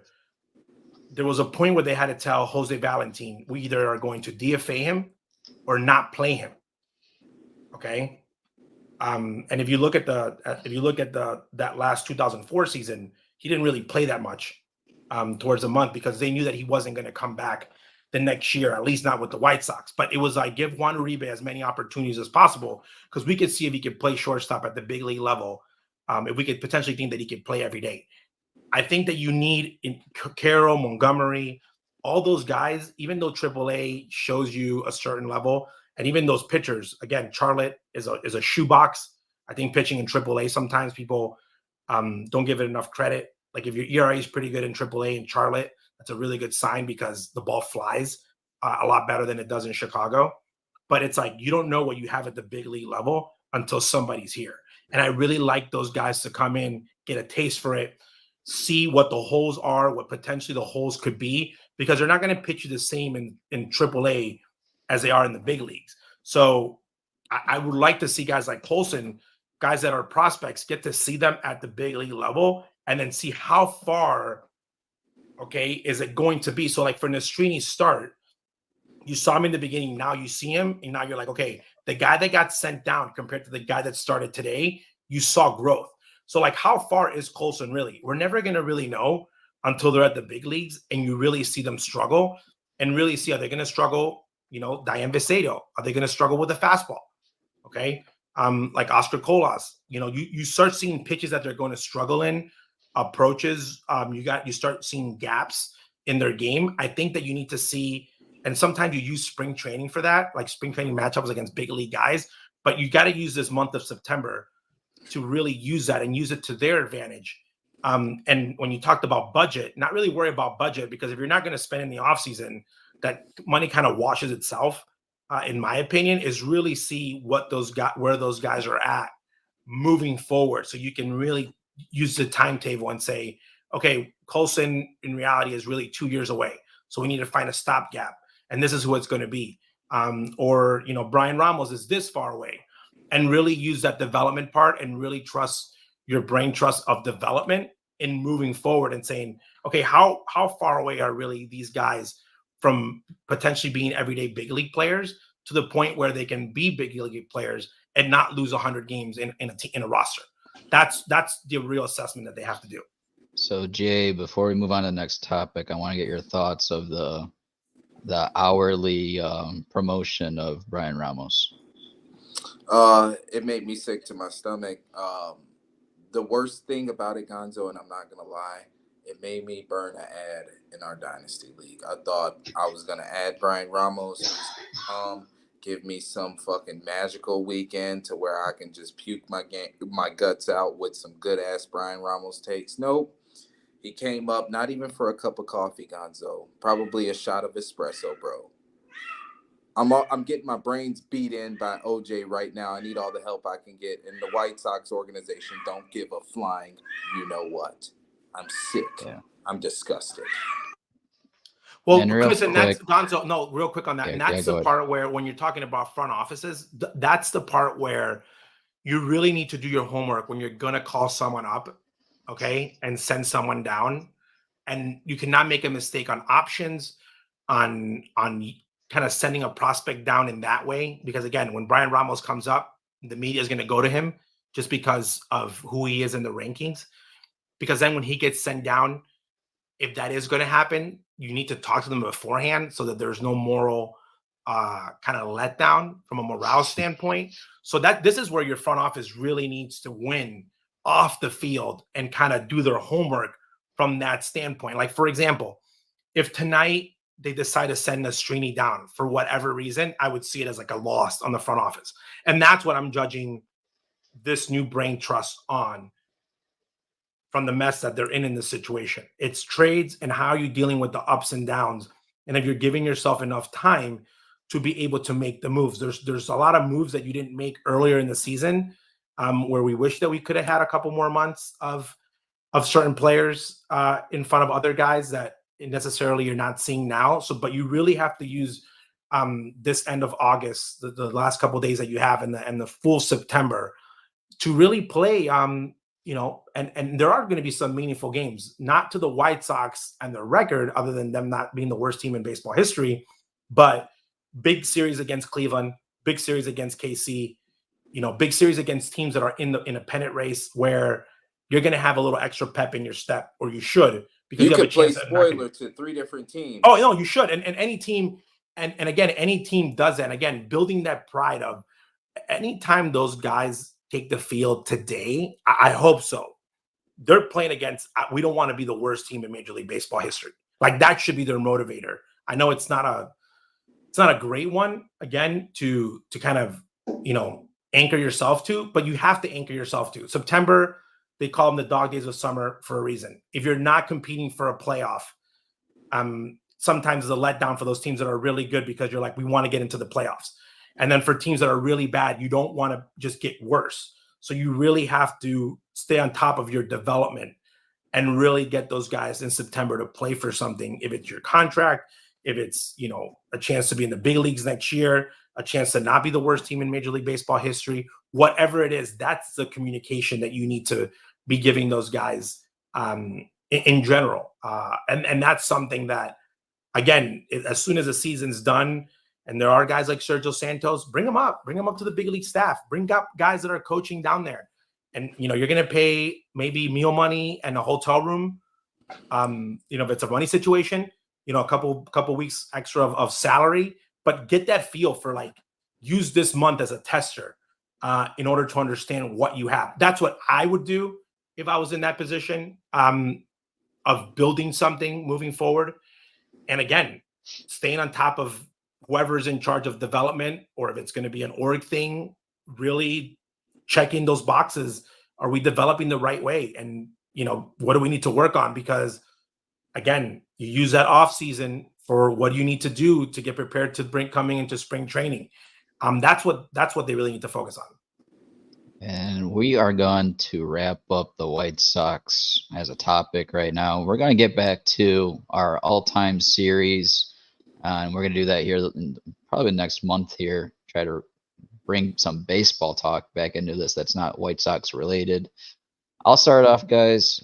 there was a point where they had to tell Jose Valentin, we either are going to DFA him or not play him. Okay. And if you look at that last 2004 season, he didn't really play that much towards a month because they knew that he wasn't going to come back the next year, at least not with the White Sox. But it was like give Juan Uribe as many opportunities as possible because we could see if he could play shortstop at the big league level. If we could potentially think that he could play every day. I think that you need in Carroll, Montgomery, all those guys, even though AAA shows you a certain level, and even those pitchers, again, Charlotte is a shoebox. I think pitching in AAA, sometimes people don't give it enough credit. Like if your ERA is pretty good in AAA in Charlotte, that's a really good sign because the ball flies a lot better than it does in Chicago. But it's like you don't know what you have at the big league level until somebody's here. And I really like those guys to come in, get a taste for it, see what the holes are, what potentially the holes could be, because they're not going to pitch you the same in AAA as they are in the big leagues. So I would like to see guys like Colson, guys that are prospects, get to see them at the big league level and then see how far, okay, is it going to be. So like for Nestrini's start, you saw him in the beginning, now you see him, and now you're like, okay, the guy that got sent down compared to the guy that started today, you saw growth. So like how far is Colson really? We're never going to really know until they're at the big leagues and you really see them struggle and really see, are they going to struggle? Diane Vicedo, are they going to struggle with the fastball? Okay. Like Oscar Colas, you start seeing pitches that they're going to struggle in, approaches. You start seeing gaps in their game. I think that you need to see, and sometimes you use spring training for that, like spring training matchups against big league guys, but you got to use this month of September to really use that and use it to their advantage. And when you talked about budget, not really worry about budget, because if you're not going to spend in the offseason, that money kind of washes itself, in my opinion, is really see what where those guys are at moving forward. So you can really use the timetable and say, okay, Colson in reality is really 2 years away. So we need to find a stopgap. And this is who it's going to be. Or Brian Ramos is this far away. And really use that development part and really trust your brain trust of development in moving forward and saying, okay, how far away are really these guys from potentially being everyday big league players to the point where they can be big league players and not lose 100 games in a roster. That's the real assessment that they have to do. So Jay, before we move on to the next topic, I want to get your thoughts of the hourly promotion of Brian Ramos. It made me sick to my stomach. The worst thing about it, Gonzo, and I'm not gonna lie, it made me burn an ad in our Dynasty League. I thought I was going to add Brian Ramos, give me some fucking magical weekend to where I can just puke my guts out with some good-ass Brian Ramos takes. Nope. He came up not even for a cup of coffee, Gonzo. Probably a shot of espresso, bro. I'm getting my brains beat in by OJ right now. I need all the help I can get. And the White Sox organization don't give a flying you-know-what. I'm sick. Yeah. I'm disgusted. Well, Chris, and that's Gonzo. No, real quick on that. And that's the part where, when you're talking about front offices, that's the part where you really need to do your homework when you're gonna call someone up, okay, and send someone down. And you cannot make a mistake on options, on kind of sending a prospect down in that way. Because again, when Brian Ramos comes up, the media is going to go to him just because of who he is in the rankings. Because then when he gets sent down, if that is going to happen, you need to talk to them beforehand so that there's no moral kind of letdown from a morale standpoint. So that this is where your front office really needs to win off the field and kind of do their homework from that standpoint. Like, for example, if tonight they decide to send Nastrini down for whatever reason, I would see it as like a loss on the front office. And that's what I'm judging this new brain trust on, from the mess that they're in this situation. It's trades and how you're dealing with the ups and downs. And if you're giving yourself enough time to be able to make the moves. There's a lot of moves that you didn't make earlier in the season, where we wish that we could have had a couple more months of certain players in front of other guys that necessarily you're not seeing now. So, but you really have to use this end of August, the last couple of days that you have, and the full September to really play. And there are going to be some meaningful games, not to the White Sox and their record, other than them not being the worst team in baseball history, but big series against Cleveland, big series against KC, big series against teams that are in a pennant race where you're going to have a little extra pep in your step, or you should, because you have a could play chance spoiler to 3 different teams. Oh, no, you should. And any team, and again, any team does that. And again, building that pride of anytime those guys take the field today, I hope so. They're playing against, we don't want to be the worst team in Major League Baseball history. Like, that should be their motivator. I know it's not a great one, again, to kind of, anchor yourself to, but you have to anchor yourself to. September, they call them the dog days of summer for a reason. If you're not competing for a playoff, sometimes it's a letdown for those teams that are really good, because you're like, we want to get into the playoffs. And then for teams that are really bad, you don't want to just get worse. So you really have to stay on top of your development and really get those guys in September to play for something. If it's your contract, if it's, a chance to be in the big leagues next year, a chance to not be the worst team in Major League Baseball history, whatever it is, that's the communication that you need to be giving those guys in general. And that's something that, again, as soon as the season's done, and there are guys like Sergio Santos, bring them up to the big league staff, bring up guys that are coaching down there. And, you're going to pay maybe meal money and a hotel room. If it's a money situation, a couple weeks extra of salary, but get that feel for, like, use this month as a tester in order to understand what you have. That's what I would do if I was in that position of building something moving forward. And again, staying on top of whoever is in charge of development, or if it's going to be an org thing, really checking those boxes. Are we developing the right way? And, what do we need to work on? Because, again, you use that off season for what you need to do to get prepared to coming into spring training. That's what they really need to focus on. And we are going to wrap up the White Sox as a topic right now. We're going to get back to our all-time series, and we're going to do that here in probably next month here, try to bring some baseball talk back into this that's not White Sox related. I'll start off, guys.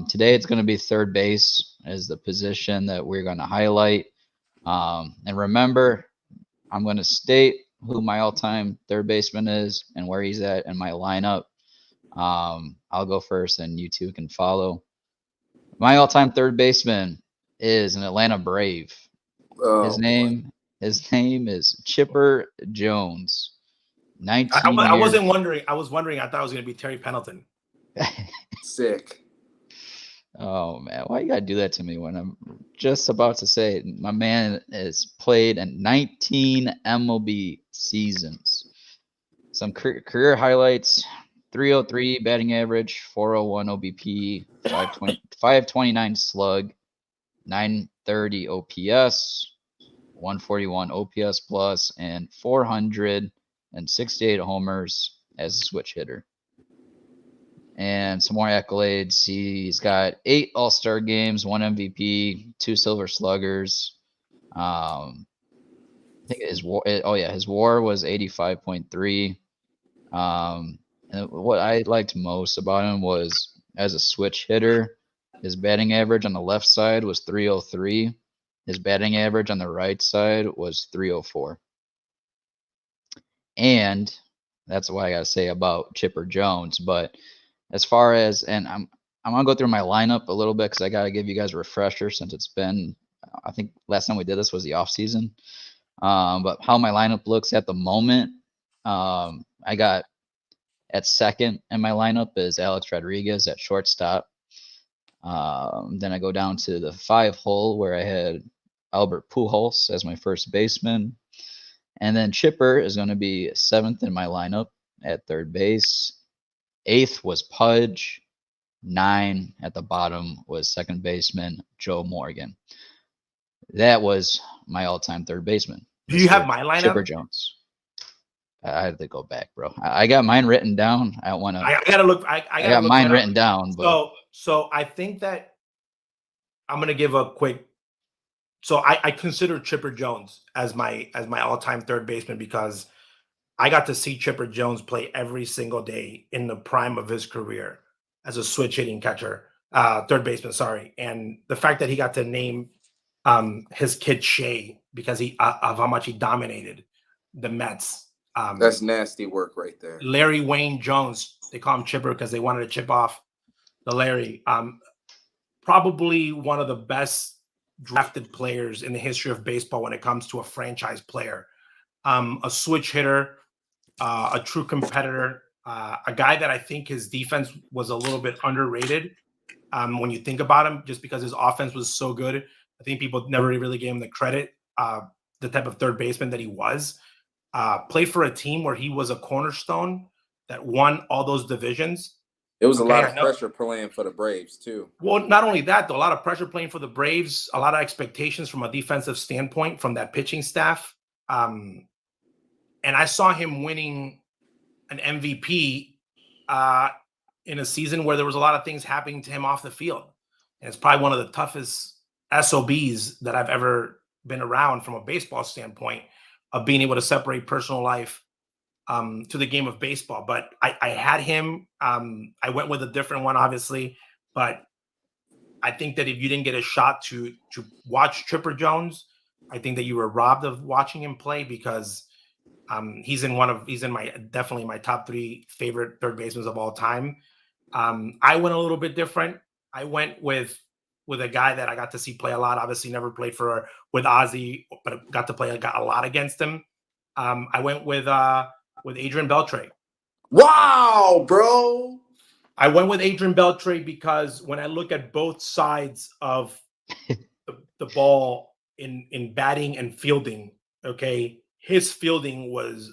Today it's going to be third base as the position that we're going to highlight. And remember, I'm going to state who my all-time third baseman is and where he's at in my lineup. I'll go first, and you two can follow. My all-time third baseman is an Atlanta Brave. His name is Chipper Jones. 19 I wasn't years. wondering. I was wondering. I thought it was going to be Terry Pendleton. Sick. Oh man, why you gotta do that to me when I'm just about to say it? My man has played in 19 MLB seasons. Some career highlights: 303 batting average, 401 OBP, 529 slug, 930 OPS, 141 OPS plus, and 468 homers as a switch hitter. And some more accolades. He's got 8 All-Star games, 1 MVP, 2 Silver Sluggers. I think his WAR was 85.3. And what I liked most about him was, as a switch hitter, his batting average on the left side was 303. His batting average on the right side was 304. And that's what I gotta say about Chipper Jones. But as far as, and I'm gonna go through my lineup a little bit because I gotta give you guys a refresher since it's been, I think last time we did this was the off season. But how my lineup looks at the moment, I got at second in my lineup is Alex Rodriguez at shortstop. Then I go down to the 5 hole where I had Albert Pujols as my first baseman. And then Chipper is going to be 7th in my lineup at third base. 8th was Pudge. 9 at the bottom was second baseman Joe Morgan. That was my all-time third baseman. Do you have Mr. my lineup? Chipper Jones. I had to go back, bro. I got mine written down. I want to. I gotta look. I I gotta got look mine that up. written down, but So I think that I'm gonna give a quick. So I consider Chipper Jones as my all-time third baseman because I got to see Chipper Jones play every single day in the prime of his career as a switch hitting catcher, third baseman. Sorry, and the fact that he got to name his kid Shea because of how much he dominated the Mets. That's nasty work right there. Larry Wayne Jones, they call him Chipper because they wanted to chip off the Larry. Probably one of the best drafted players in the history of baseball when it comes to a franchise player, a switch hitter, a true competitor, a guy that I think his defense was a little bit underrated when you think about him, just because his offense was so good. I think people never really gave him the credit, the type of third baseman that he was. Played for a team where he was a cornerstone that won all those divisions. It was a lot of pressure playing for the Braves, too. Well, not only that, though, a lot of pressure playing for the Braves, a lot of expectations from a defensive standpoint from that pitching staff. And I saw him winning an MVP in a season where there was a lot of things happening to him off the field. And it's probably one of the toughest SOBs that I've ever been around from a baseball standpoint of being able to separate personal life to the game of baseball. But I had him. I went with a different one, obviously. But I think that if you didn't get a shot to watch Chipper Jones, I think that you were robbed of watching him play because he's definitely my top three favorite third basemen of all time. I went a little bit different. I went with a guy that I got to see play a lot. Obviously, never played with Ozzy, but got to play a lot against him. I went with Adrian Beltre. Wow, bro. I went with Adrian Beltre because when I look at both sides of the ball in batting and fielding, okay, his fielding was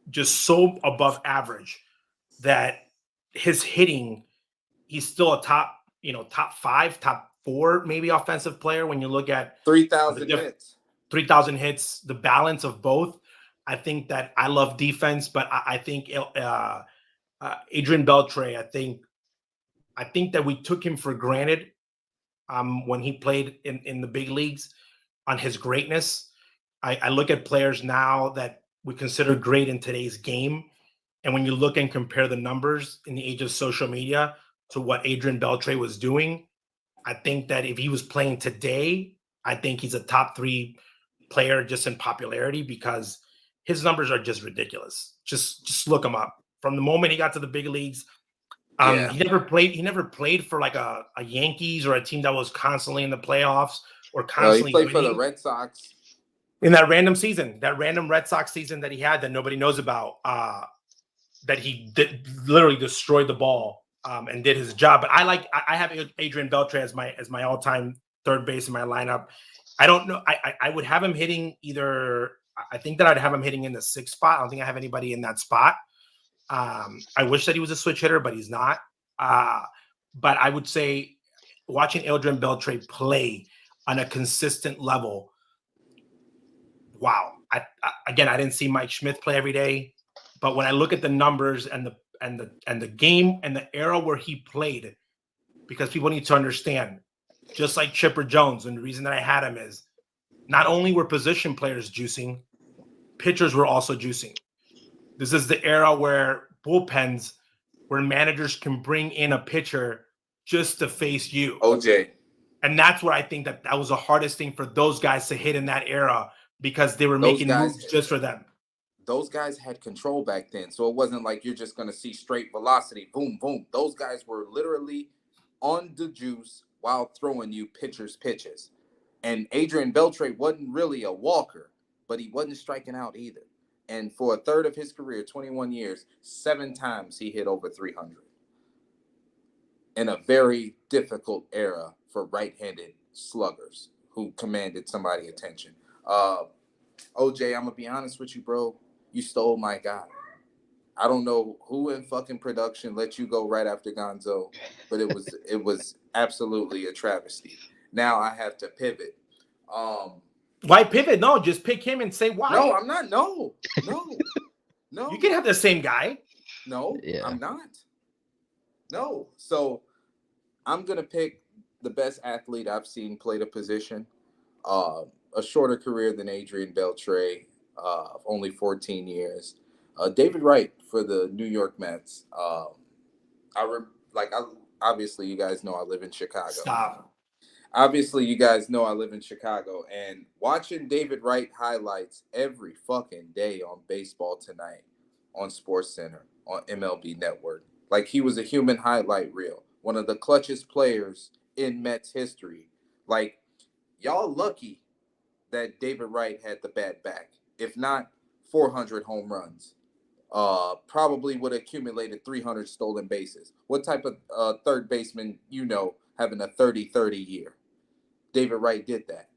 just so above average that his hitting, he's still a top 5, top 4, maybe offensive player when you look at 3,000 hits. 3,000 hits, the balance of both. I think that I love defense, but I think Adrian Beltre, I think that we took him for granted when he played in the big leagues on his greatness. I look at players now that we consider great in today's game. And when you look and compare the numbers in the age of social media to what Adrian Beltre was doing, I think that if he was playing today, I think he's a top 3 player just in popularity because his numbers are just ridiculous. Just look him up. From the moment he got to the big leagues, he never played for like a Yankees or a team that was constantly in the playoffs or constantly he played winning. For the Red Sox. In that random Red Sox season that he had that nobody knows about, that he literally destroyed the ball and did his job. But I have Adrian Beltre as my all-time third base in my lineup. I don't know. I would have him hitting either. I think that I'd have him hitting in the 6th spot. I don't think I have anybody in that spot. I wish that he was a switch hitter, but he's not. But I would say watching Adrian Beltre play on a consistent level. Wow. I didn't see Mike Schmidt play every day, but when I look at the numbers and the game and the era where he played, because people need to understand, just like Chipper Jones, and the reason that I had him is not only were position players juicing, pitchers were also juicing. This is the era where bullpens, where managers can bring in a pitcher just to face you. OJ. And that's what I think that was the hardest thing for those guys to hit in that era because they were making moves just for them. Those guys had control back then. So it wasn't like you're just going to see straight velocity, boom, boom. Those guys were literally on the juice while throwing you pitchers' pitches. And Adrian Beltre wasn't really a walker, but he wasn't striking out either. And for a third of his career, 21 years, 7 times he hit over 300. In a very difficult era for right-handed sluggers who commanded somebody's attention. OJ, I'm going to be honest with you, bro. You stole my guy. I don't know who in fucking production let you go right after Gonzo, but it was absolutely a travesty. Now I have to pivot. Why pivot? No, just pick him and say why. No, I'm not. No. You can have the same guy. No, Yeah. I'm not. No. So I'm gonna pick the best athlete I've seen play the position. A shorter career than Adrian Beltre, only 14 years. David Wright for the New York Mets. Obviously you guys know I live in Chicago. Stop. Obviously you guys know I live in Chicago, and watching David Wright highlights every fucking day on Baseball Tonight, on SportsCenter, on MLB Network. Like, he was a human highlight reel. One of the clutchest players in Mets history. Like, y'all lucky that David Wright had the bat back. If not, 400 home runs. Probably would have accumulated 300 stolen bases. What type of third baseman having a 30-30 year? David Wright did that.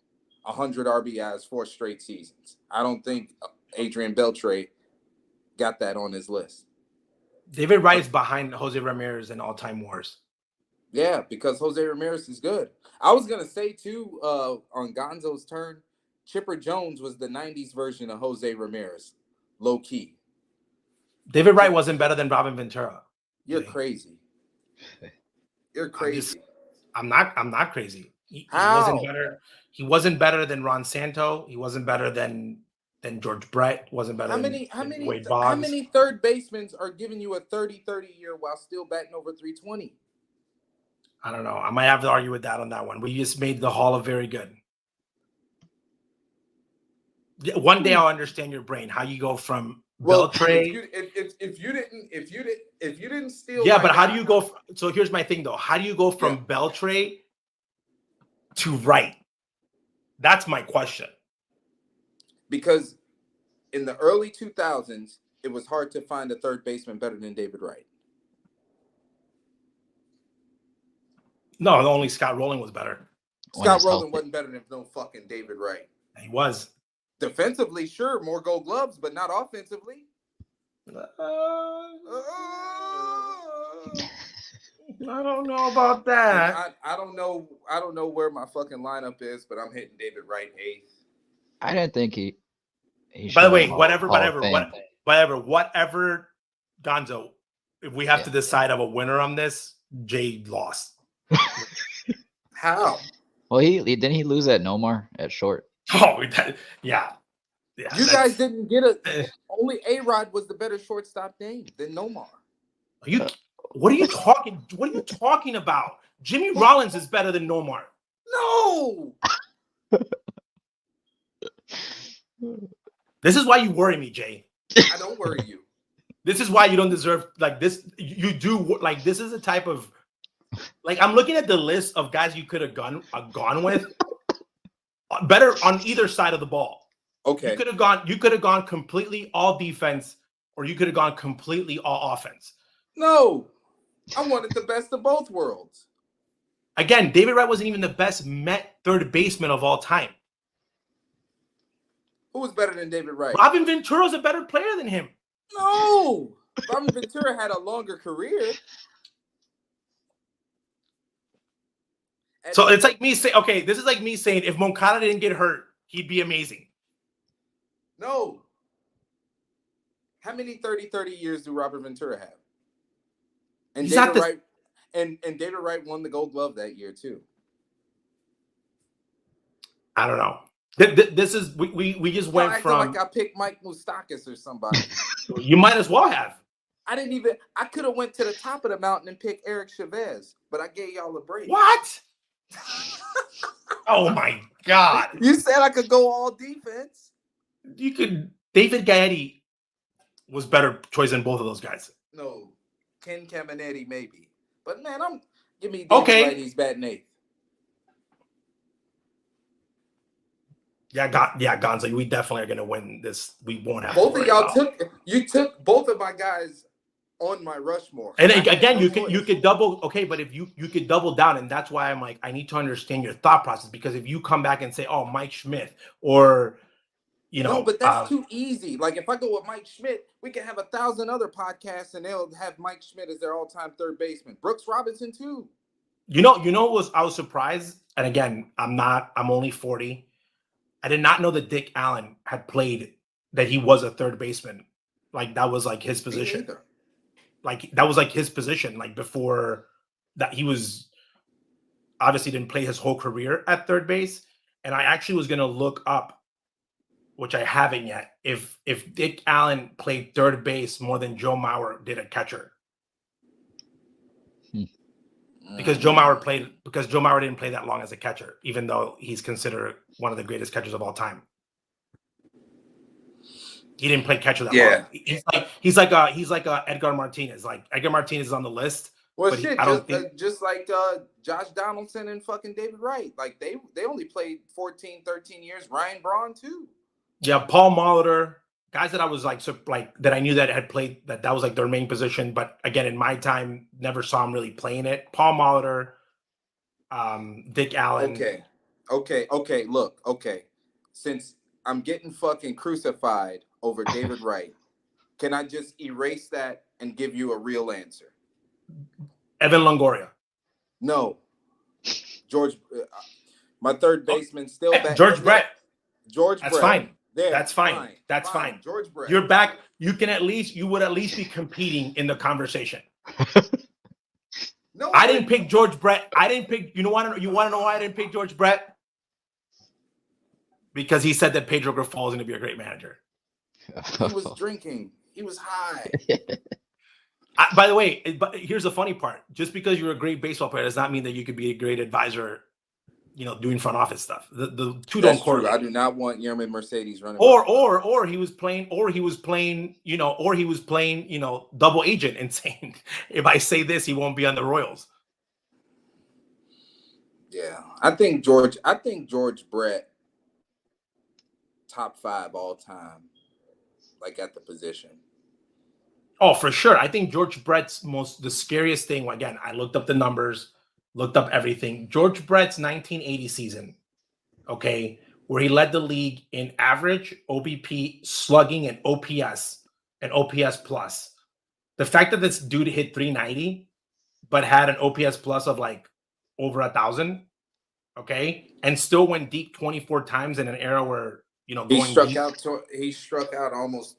100 RBIs, 4 straight seasons. I don't think Adrian Beltre got that on his list. David Wright is behind Jose Ramirez in all-time wars. Yeah, because Jose Ramirez is good. I was going to say, too, on Gonzo's turn, Chipper Jones was the 90s version of Jose Ramirez. Low-key. David Wright wasn't better than Robin Ventura. You're crazy. You're crazy. I'm not crazy. He How? wasn't better. He wasn't better than Ron Santo. He wasn't better than George Brett. Wasn't better than Wade Boggs. How many third basemen are giving you a 30-30 year while still batting over 320? I don't know. I might have to argue with that on that one. We just made the Hall of Very Good. One day I'll understand your brain. How you go from Beltre. If you didn't steal. Yeah, but how do you go? So here's my thing though. How do you go from Beltre to Wright? That's my question. Because in the early 2000s, it was hard to find a third baseman better than David Wright. No, only Scott Rowland was better. Scott Rowland wasn't better than no fucking David Wright. He was. Defensively, sure, more Gold Gloves, but not offensively. I don't know about that. I don't know where my fucking lineup is, but I'm hitting David Wright 8th. I didn't think he By the way, whatever, Gonzo, if we have to decide of a winner on this, Jay lost. How? Well, didn't he lose at Nomar at short? Oh, yeah. You guys didn't get it. Only A-Rod was the better shortstop name than Nomar. What are you talking about? Jimmy Rollins is better than Nomar. No. This is why you worry me, Jay. I don't worry you. This is why you don't deserve like this. You do like this is a type of like I'm looking at the list of guys you could have gone with better on either side of the ball. Okay. You could have gone completely all defense, or you could have gone completely all offense. No, I wanted the best of both worlds. Again, David Wright wasn't even the best Met third baseman of all time. Who was better than David Wright? Robin Ventura is a better player than him. No, Robin Ventura had a longer career. So it's like me saying, okay, this is like me saying if Moncada didn't get hurt, he'd be amazing. No. How many 30-30 years do Robert Ventura have? And David Wright and David Wright won the Gold Glove that year too. I don't know. This is we just went from like I picked Mike Moustakas or somebody. You might as well have. I could have went to the top of the mountain and picked Eric Chavez, but I gave y'all a break. What? Oh my God. You said I could go all defense. You could. David Gaetti was better choice than both of those guys. No. Ken Caminetti maybe. But man, give me David Wright, he's batting 8th. Yeah, Gonzo, we definitely are gonna win this. We won't have both of y'all took both of my guys on my Rushmore. And again, you could double, okay, but if you could double down, and that's why I'm like, I need to understand your thought process, because if you come back and say, oh, Mike Schmidt, or no, but that's too easy. Like if I go with Mike Schmidt, we can have 1,000 other podcasts and they'll have Mike Schmidt as their all-time third baseman. Brooks Robinson too. I was surprised, and again, I'm only 40. I did not know that Dick Allen had played, that he was a third baseman. Like that was like his position. Like that was like his position. Like before that, he was obviously didn't play his whole career at third base. And I actually was going to look up, which I haven't yet, if Dick Allen played third base more than Joe Mauer did at catcher. Because Joe Mauer didn't play that long as a catcher, even though he's considered one of the greatest catchers of all time. He didn't play catcher that long. He's like a Edgar Martinez. Like Edgar Martinez is on the list. Well, but shit, I don't think just like Josh Donaldson and fucking David Wright. Like they only played 14, 13 years. Ryan Braun too. Yeah, Paul Molitor, guys that I was like that I knew that had played that was like their main position, but again in my time never saw him really playing it. Paul Molitor, Dick Allen. Okay. Look, since I'm getting fucking crucified over David Wright, can I just erase that and give you a real answer? Evan Longoria. No. George, my third baseman still back. George Brett. George That's Brett. fine. There, That's fine. That's fine. George Brett. You're back. You would at least be competing in the conversation. No, I didn't pick George Brett. You want to know why I didn't pick George Brett? Because he said that Pedro Grifol is going to be a great manager. He was drinking. He was high. By the way, but here's the funny part. Just because you're a great baseball player does not mean that you could be a great advisor, doing front office stuff. The two don't correlate. I do not want Yerman Mercedes running. Or he was playing, double agent and saying, if I say this, he won't be on the Royals. Yeah. I think George Brett, top 5 all time, like at the position. Oh, for sure. I think George Brett's the scariest thing. Again, I looked up the numbers, looked up everything. George Brett's 1980 season, okay, where he led the league in average, OBP, slugging, and OPS plus. The fact that this dude hit 390, but had an OPS plus of like over 1,000, okay, and still went deep 24 times in an era where he struck out almost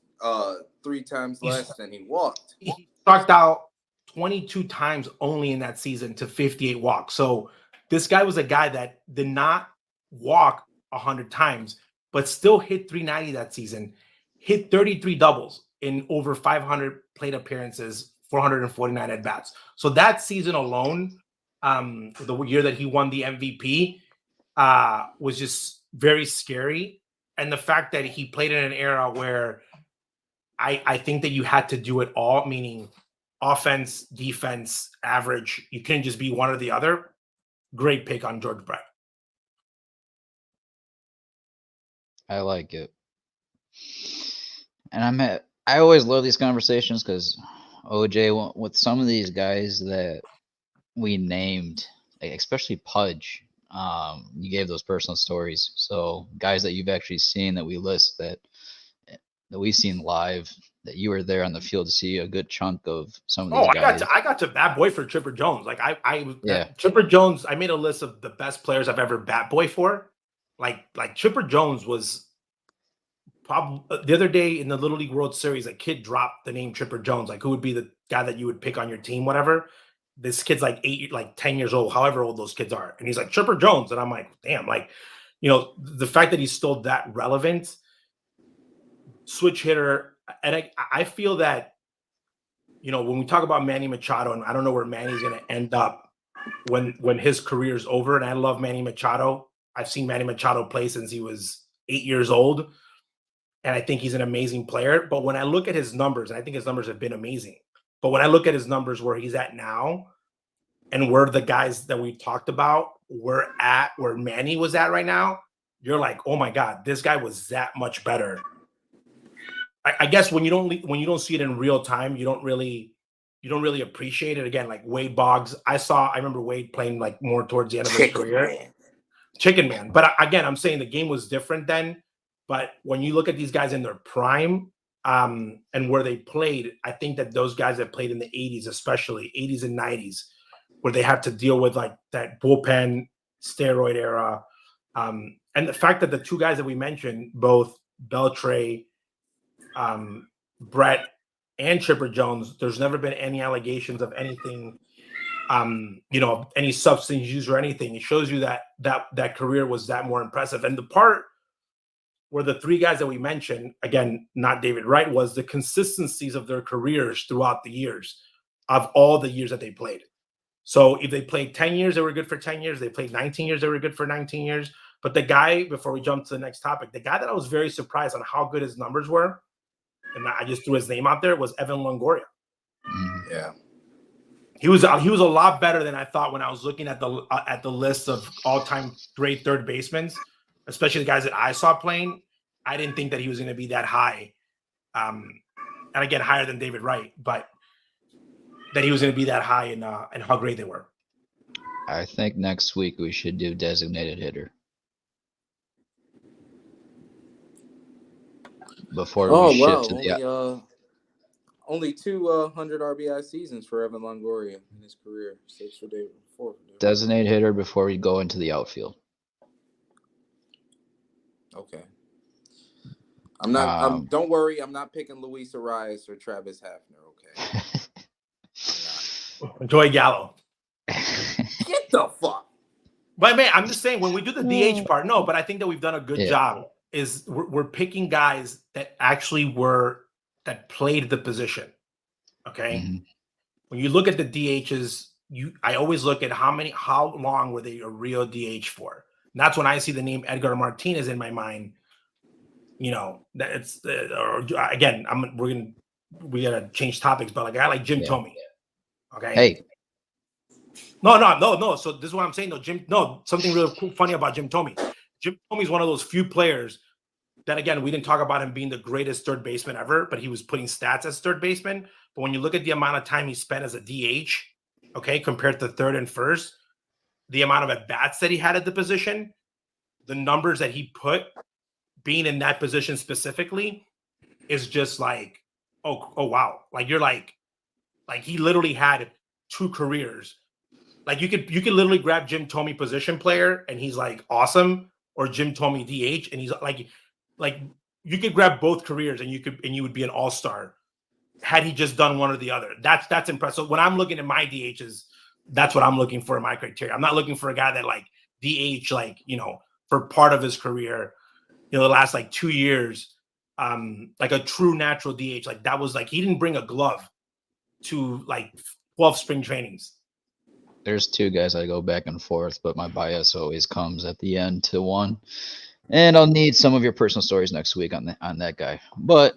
3 times less than he walked. He struck out 22 times only in that season to 58 walks. So this guy was a guy that did not walk 100 times, but still hit 390 that season, hit 33 doubles in over 500 plate appearances, 449 at-bats. So that season alone, the year that he won the MVP, was just very scary. And the fact that he played in an era where I think that you had to do it all, meaning offense, defense, average. You couldn't just be one or the other. Great pick on George Brett. I like it. And I always love these conversations because OJ, with some of these guys that we named, especially Pudge, you gave those personal stories. So guys that you've actually seen that we list that we've seen live, that you were there on the field to see a good chunk of some of these guys. I got to bat boy for Chipper Jones. Like Chipper Jones, I made a list of the best players I've ever bat boy for. Like Chipper Jones was probably the other day in the Little League World Series, a kid dropped the name Chipper Jones. Like, who would be the guy that you would pick on your team, whatever. This kid's like 10 years old, however old those kids are. And he's like, Chipper Jones. And I'm like, damn, the fact that he's still that relevant, switch hitter. And I feel that, when we talk about Manny Machado, and I don't know where Manny's going to end up when his career is over. And I love Manny Machado. I've seen Manny Machado play since he was 8 years old. And I think he's an amazing player. But when I look at his numbers, and I think his numbers have been amazing. But when I look at his numbers where he's at now, and where the guys that we talked about were at, where Manny was at right now, you're like, oh my God, this guy was that much better. I guess when you don't see it in real time, you don't really appreciate it. Again, like Wade Boggs, I remember Wade playing like more towards the end of his career. Chicken Man. But again, I'm saying the game was different then. But when you look at these guys in their prime, and where they played, I think that those guys that played in the 80s, especially 80s and 90s, where they had to deal with like that bullpen steroid era, and And the fact that the two guys that we mentioned, both Beltre, Brett, and Chipper Jones, there's never been any allegations of anything, any substance use or anything. It shows you that career was that more impressive. And the part where the three guys that we mentioned, again, not David Wright, was the consistencies of their careers throughout the years of all the years that they played. So if they played 10 years, they were good for 10 years. They played 19 years, they were good for 19 years. But the guy, before we jump to the next topic, the guy that I was very surprised on how good his numbers were, and I just threw his name out there, was Evan Longoria. Yeah. He was a lot better than I thought when I was looking at the list of all-time great third basemen, especially the guys that I saw playing. I didn't think that he was going to be that high, and again higher than David Wright, but that he was going to be that high in how great they were. I think next week we should do designated hitter. Before we shift to the only 200 RBI seasons for Evan Longoria in his career. 6 for David, 4 for David. designated hitter before we go into the outfield. Okay. I'm not. Don't worry. I'm not picking Luis Arias or Travis Hafner. Okay. Joey Gallo. Get the fuck. But man, I'm just saying when we do the DH part, no. But I think that we've done a good job. Is we're picking guys that actually that played the position. Okay. Mm-hmm. When you look at the DHs, I always look at how long were they a real DH for. And that's when I see the name Edgar Martinez in my mind. That it's again. We gotta change topics, but like I like Jim Thome. Okay. Hey. No. So this is what I'm saying. Something really funny about Jim Thome. Jim Thome is one of those few players that, again, we didn't talk about him being the greatest third baseman ever, but he was putting stats as third baseman. But when you look at the amount of time he spent as a DH, okay, compared to third and first, the amount of at-bats that he had at the position, the numbers that he put being in that position specifically is just like, oh wow. Like you're like he literally had 2 careers. Like you could literally grab Jim Thome position player and he's like awesome, or Jim Thome DH and he's like you could grab both careers and you would be an all-star had he just done one or the other. That's impressive. So when I'm looking at my DHs, that's what I'm looking for in my criteria. I'm not looking for a guy that like DH for part of his career, the last 2 years, like a true natural DH. Like that was like he didn't bring a glove to 12 spring trainings. There's 2 guys I go back and forth, but my bias always comes at the end to one. And I'll need some of your personal stories next week on that guy. But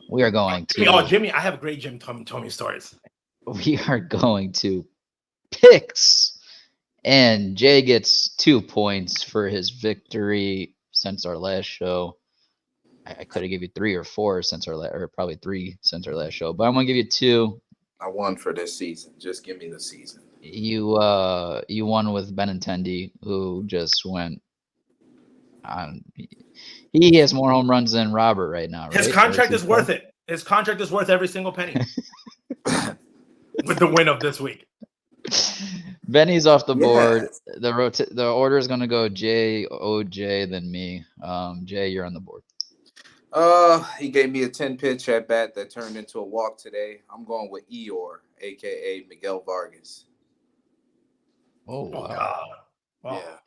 we are going to. Oh, Jimmy, I have great Jim Thome stories. We are going to picks. And Jay gets 2 points for his victory since our last show. I could have given you 3 or 4 since or probably 3 since our last show, but I'm gonna give you 2. I won for this season. Just give me the season. You won with Benintendi, who just went on. He has more home runs than Robert right now. Right? His contract is worth it. His contract is worth every single penny. With the win of this week. Benny's off the board. The order is going to go Jay, OJ, then me. Jay, you're on the board. He gave me a 10-pitch at bat that turned into a walk today. I'm going with Eeyore, aka Miguel Vargas. Oh wow! God. Oh. Yeah.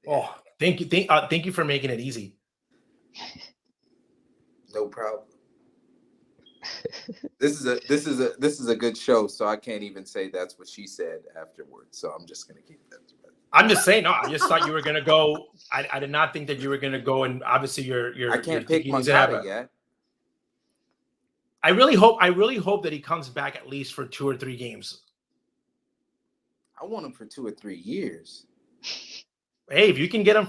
Oh, thank you for making it easy. No problem. This is a good show, so I can't even say that's what she said afterwards. So I'm just gonna keep that. I'm just saying. No, I just thought you were gonna go. I did not think that you were gonna go, and obviously you're. I can't pick Moncada yet. I really hope that he comes back at least for 2 or 3 games. I want him for 2 or 3 years. Hey, if you can get him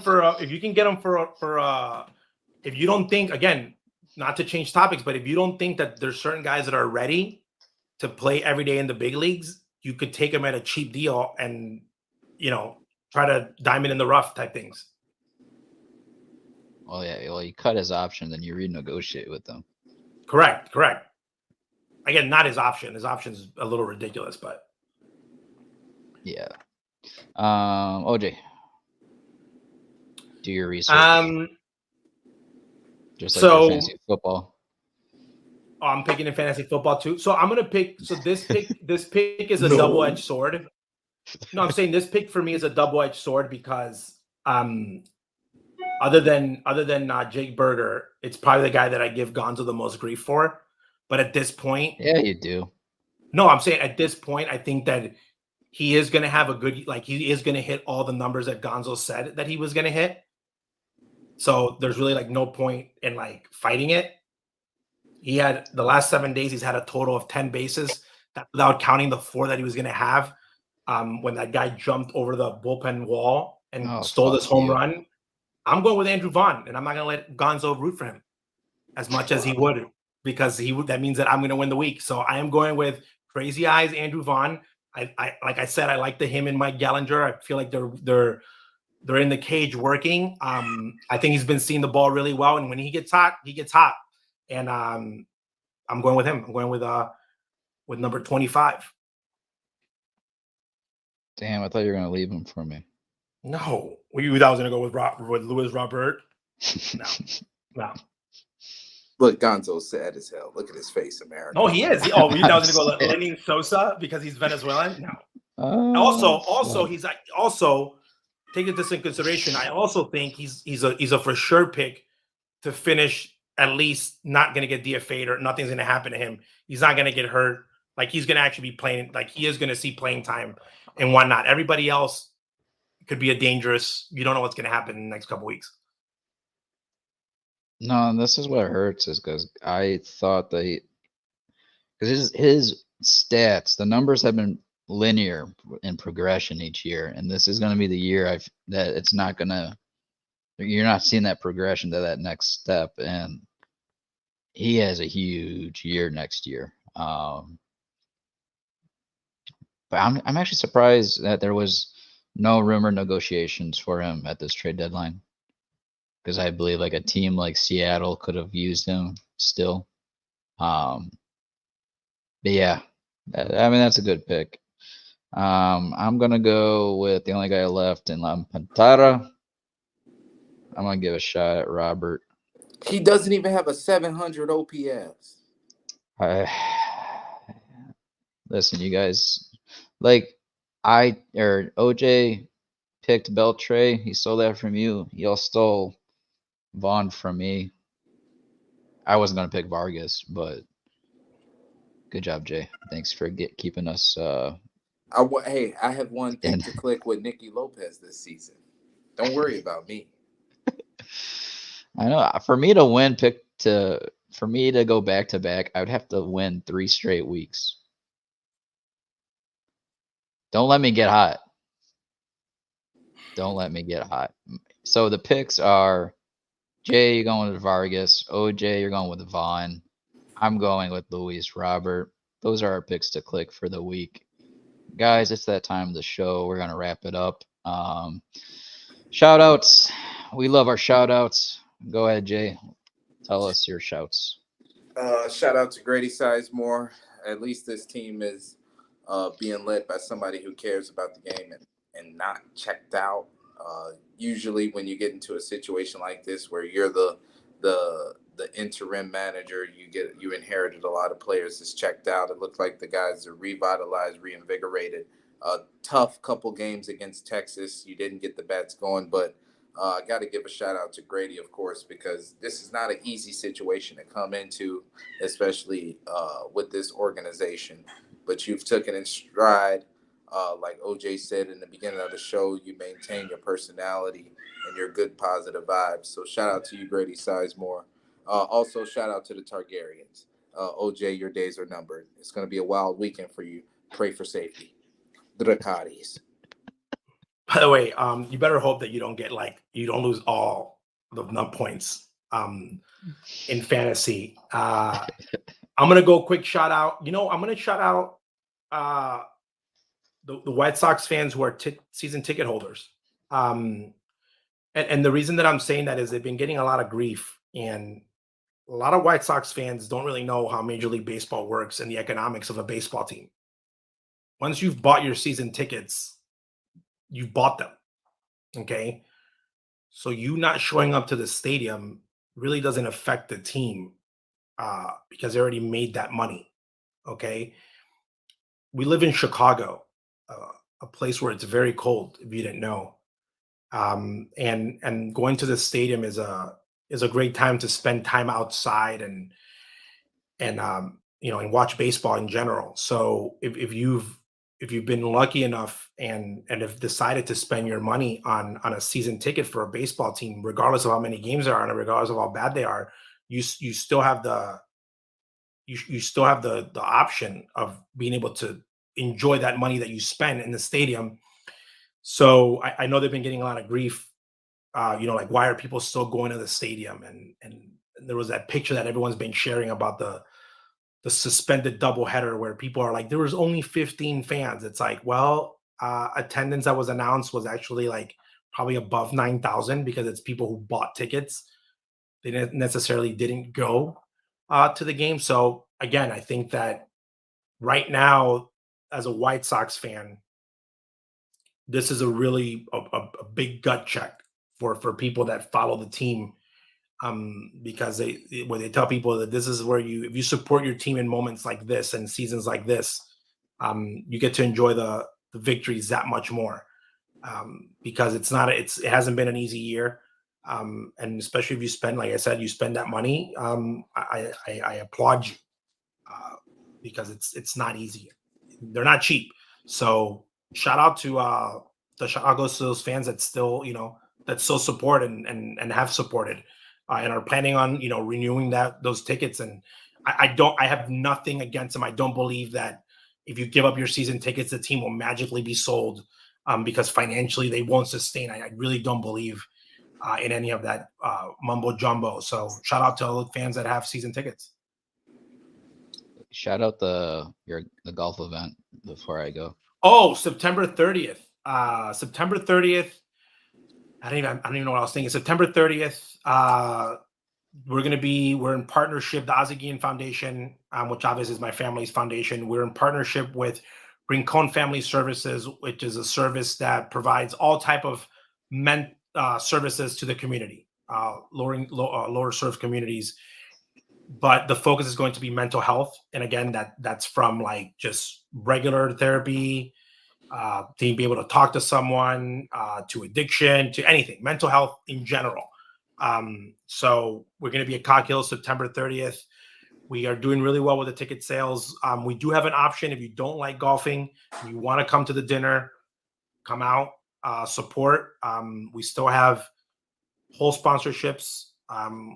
if you don't think, again, not to change topics, but if you don't think that there's certain guys that are ready to play every day in the big leagues, you could take them at a cheap deal and, try to diamond in the rough type things. Well, yeah. Well, you cut his option, then you renegotiate with them. Correct. Again, not his option. His option's a little ridiculous, but yeah. OJ. do your research. Just like your So fantasy football. I'm picking in fantasy football too. So I'm gonna pick. So this pick is a No. double-edged sword. No, I'm saying this pick for me is a double-edged sword because other than Jake Berger, it's probably the guy that I give Gonzo the most grief for. But at this point, Yeah, you do. no, I'm saying at this point, I think that he is going to have a good, like he is going to hit all the numbers that Gonzo said that he was going to hit. So there's really like no point in like fighting it. He had the last 7 days, he's had a total of 10 bases without counting the 4 that he was going to have when that guy jumped over the bullpen wall and stole this home run. I'm going with Andrew Vaughn, and I'm not going to let Gonzo root for him as much as he would, because that means that I'm going to win the week. So I am going with Crazy Eyes, Andrew Vaughn. I like I said, I like him and Mike Gallinger. I feel like they're in the cage working. I think he's been seeing the ball really well, and when he gets hot, he gets hot. And I'm going with him. I'm going with number 25. Damn, I thought you were gonna leave him for me. No, you thought I was gonna go with Louis Robert. No. Look, Gonzo's sad as hell. Look at his face, America. Oh, he is. You thought I was gonna go Lenny Sosa because he's Venezuelan. No. Also, he's like taking this in consideration. I also think he's a for sure pick to finish at least not going to get DFA'd or nothing's going to happen to him. He's not going to get hurt. Like he's going to actually be playing. Like he is going to see playing time and whatnot. Everybody else could be a dangerous. You don't know what's going to happen in the next couple weeks. No, this is what hurts is because I thought that because his stats, the numbers have been linear in progression each year, and this is going to be the year that it's not going to. You're not seeing that progression to that next step, and he has a huge year next year. But I'm actually surprised that there was no rumor negotiations for him at this trade deadline, because I believe like a team like Seattle could have used him still. But yeah, I mean that's a good pick. I'm gonna go with the only guy left in Lampantara. I'm gonna give a shot at Robert. He doesn't even have a 700 OPS. Listen, you guys, like OJ picked Beltray. He stole that from you. Y'all stole Vaughn from me. I wasn't gonna pick Vargas, but good job, Jay. Thanks for keeping us. Hey, I have one pick to click with Nicky Lopez this season. Don't worry about me. I know. For me to win, for me to go back to back, I would have to win 3 straight weeks. Don't let me get hot. Don't let me get hot. So the picks are Jay, you're going with Vargas. OJ, you're going with Vaughn. I'm going with Luis Robert. Those are our picks to click for the week. Guys, it's that time of the show. We're going to wrap it up. Shout outs. We love our shout outs. Go ahead, Jay. Tell us your shouts. Shout out to Grady Sizemore. At least this team is being led by somebody who cares about the game and not checked out. Usually when you get into a situation like this where you're the interim manager, you inherited a lot of players that's checked out. It looked like the guys are revitalized, reinvigorated. Tough couple games against Texas. You didn't get the bats going, but I got to give a shout out to Grady, of course, because this is not an easy situation to come into, especially with this organization. But you've taken in stride. Like OJ said in the beginning of the show, you maintain your personality and your good positive vibes. So shout out to you, Grady Sizemore. Also, shout out to the Targaryens. OJ, your days are numbered. It's going to be a wild weekend for you. Pray for safety. Dracarys. By the way, you better hope that you don't lose all the points in fantasy. I'm gonna go quick shout out. I'm gonna shout out the White Sox fans who are season ticket holders. And the reason that I'm saying that is they've been getting a lot of grief, and a lot of White Sox fans don't really know how Major League Baseball works and the economics of a baseball team. Once you've bought your season tickets, you've bought them. Okay. So you not showing up to the stadium really doesn't affect the team because they already made that money. Okay. We live in Chicago, a place where it's very cold, if you didn't know. And going to the stadium is a great time to spend time outside and and watch baseball in general. So if you've been lucky enough and have decided to spend your money on a season ticket for a baseball team, regardless of how many games there are and regardless of how bad they are, you still have the option of being able to enjoy that money that you spend in the stadium. So I know they've been getting a lot of grief. Like, why are people still going to the stadium? And there was that picture that everyone's been sharing about the suspended doubleheader where people are like, there was only 15 fans. It's like, well, attendance that was announced was actually like probably above 9,000 because it's people who bought tickets. They didn't necessarily didn't go to the game. So again, I think that right now, as a White Sox fan, this is a really a big gut check for people that follow the team, because when they tell people that this is where if you support your team in moments like this and seasons like this, you get to enjoy the victories that much more, because it hasn't been an easy year, and especially if you spend, like I said, you spend that money. I applaud you, because it's not easy. They're not cheap. So shout out to those fans that still that still support and have supported, and are planning on renewing those tickets. And I have nothing against them. I don't believe that if you give up your season tickets, the team will magically be sold, because financially they won't sustain. I really don't believe in any of that mumbo jumbo. So shout out to all the fans that have season tickets. Shout out the golf event before I go. Oh, September 30th. September 30th. I don't even know what I was thinking. September 30th. We're in partnership, the Guillen Foundation, which obviously is my family's foundation. We're in partnership with Rincon Family Services, which is a service that provides all type of services to the community, lower served communities. But the focus is going to be mental health, and again, that's from like just regular therapy, to be able to talk to someone, to addiction, to anything, mental health in general. So we're going to be at Cog Hill September 30th. We are doing really well with the ticket sales. We do have an option if you don't like golfing, you want to come to the dinner, come out, support. We still have whole sponsorships,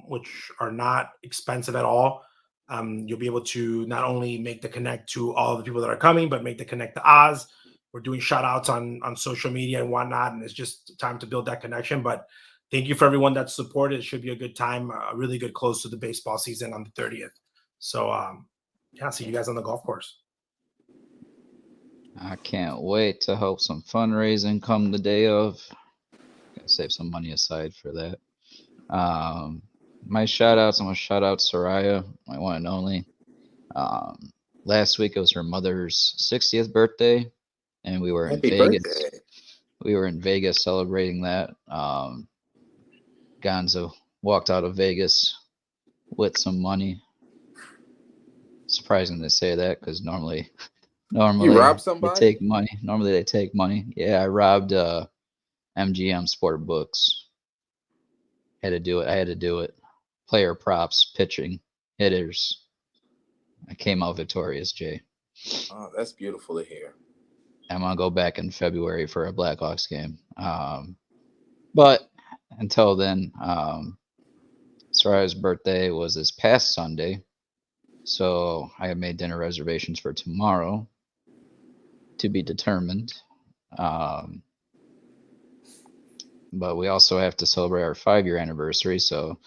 which are not expensive at all. You'll be able to not only make the connect to all the people that are coming, but make the connect to Oz. We're doing shout outs on social media and whatnot, and it's just time to build that connection. But thank you for everyone that's supported. It should be a good time, a really good close to the baseball season on the 30th. So, see you guys on the golf course. I can't wait to help some fundraising come the day of. Gotta save some money aside for that. My shout outs, I'm gonna shout out Soraya, my one and only. Last week it was her mother's 60th birthday, and we were Happy in Vegas. birthday. We were in Vegas celebrating that. Gonzo walked out of Vegas with some money. Surprising to say that, because normally You robbed they somebody? take money. Normally they take money. Yeah, I robbed MGM Sport Books. Had to do it. I had to do it. Player props, pitching, hitters. I came out victorious, Jay. Oh, that's beautiful to hear. I'm gonna go back in February for a Blackhawks game. But until then, Soraya's birthday was this past Sunday, so I have made dinner reservations for tomorrow, to be determined. But we also have to celebrate our 5-year anniversary, so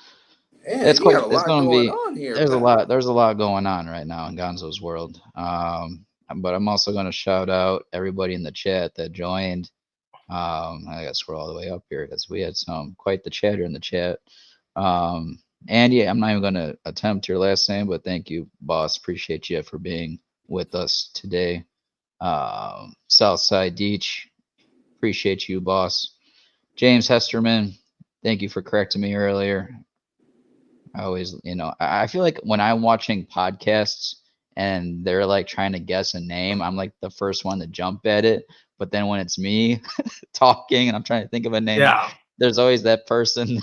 Yeah, it's you got a it's lot gonna going be. on here. There's a man. lot going on right now in Gonzo's world. But I'm also gonna shout out everybody in the chat that joined. I gotta scroll all the way up here because we had quite the chatter in the chat. Andy, I'm not even gonna attempt your last name, but thank you, boss. Appreciate you for being with us today. Southside Deech, appreciate you, boss. James Hesterman, Thank you for correcting me earlier. I always, I feel like when I'm watching podcasts and they're like trying to guess a name, I'm like the first one to jump at it. But then when it's me talking and I'm trying to think of a name, Yeah, there's always that person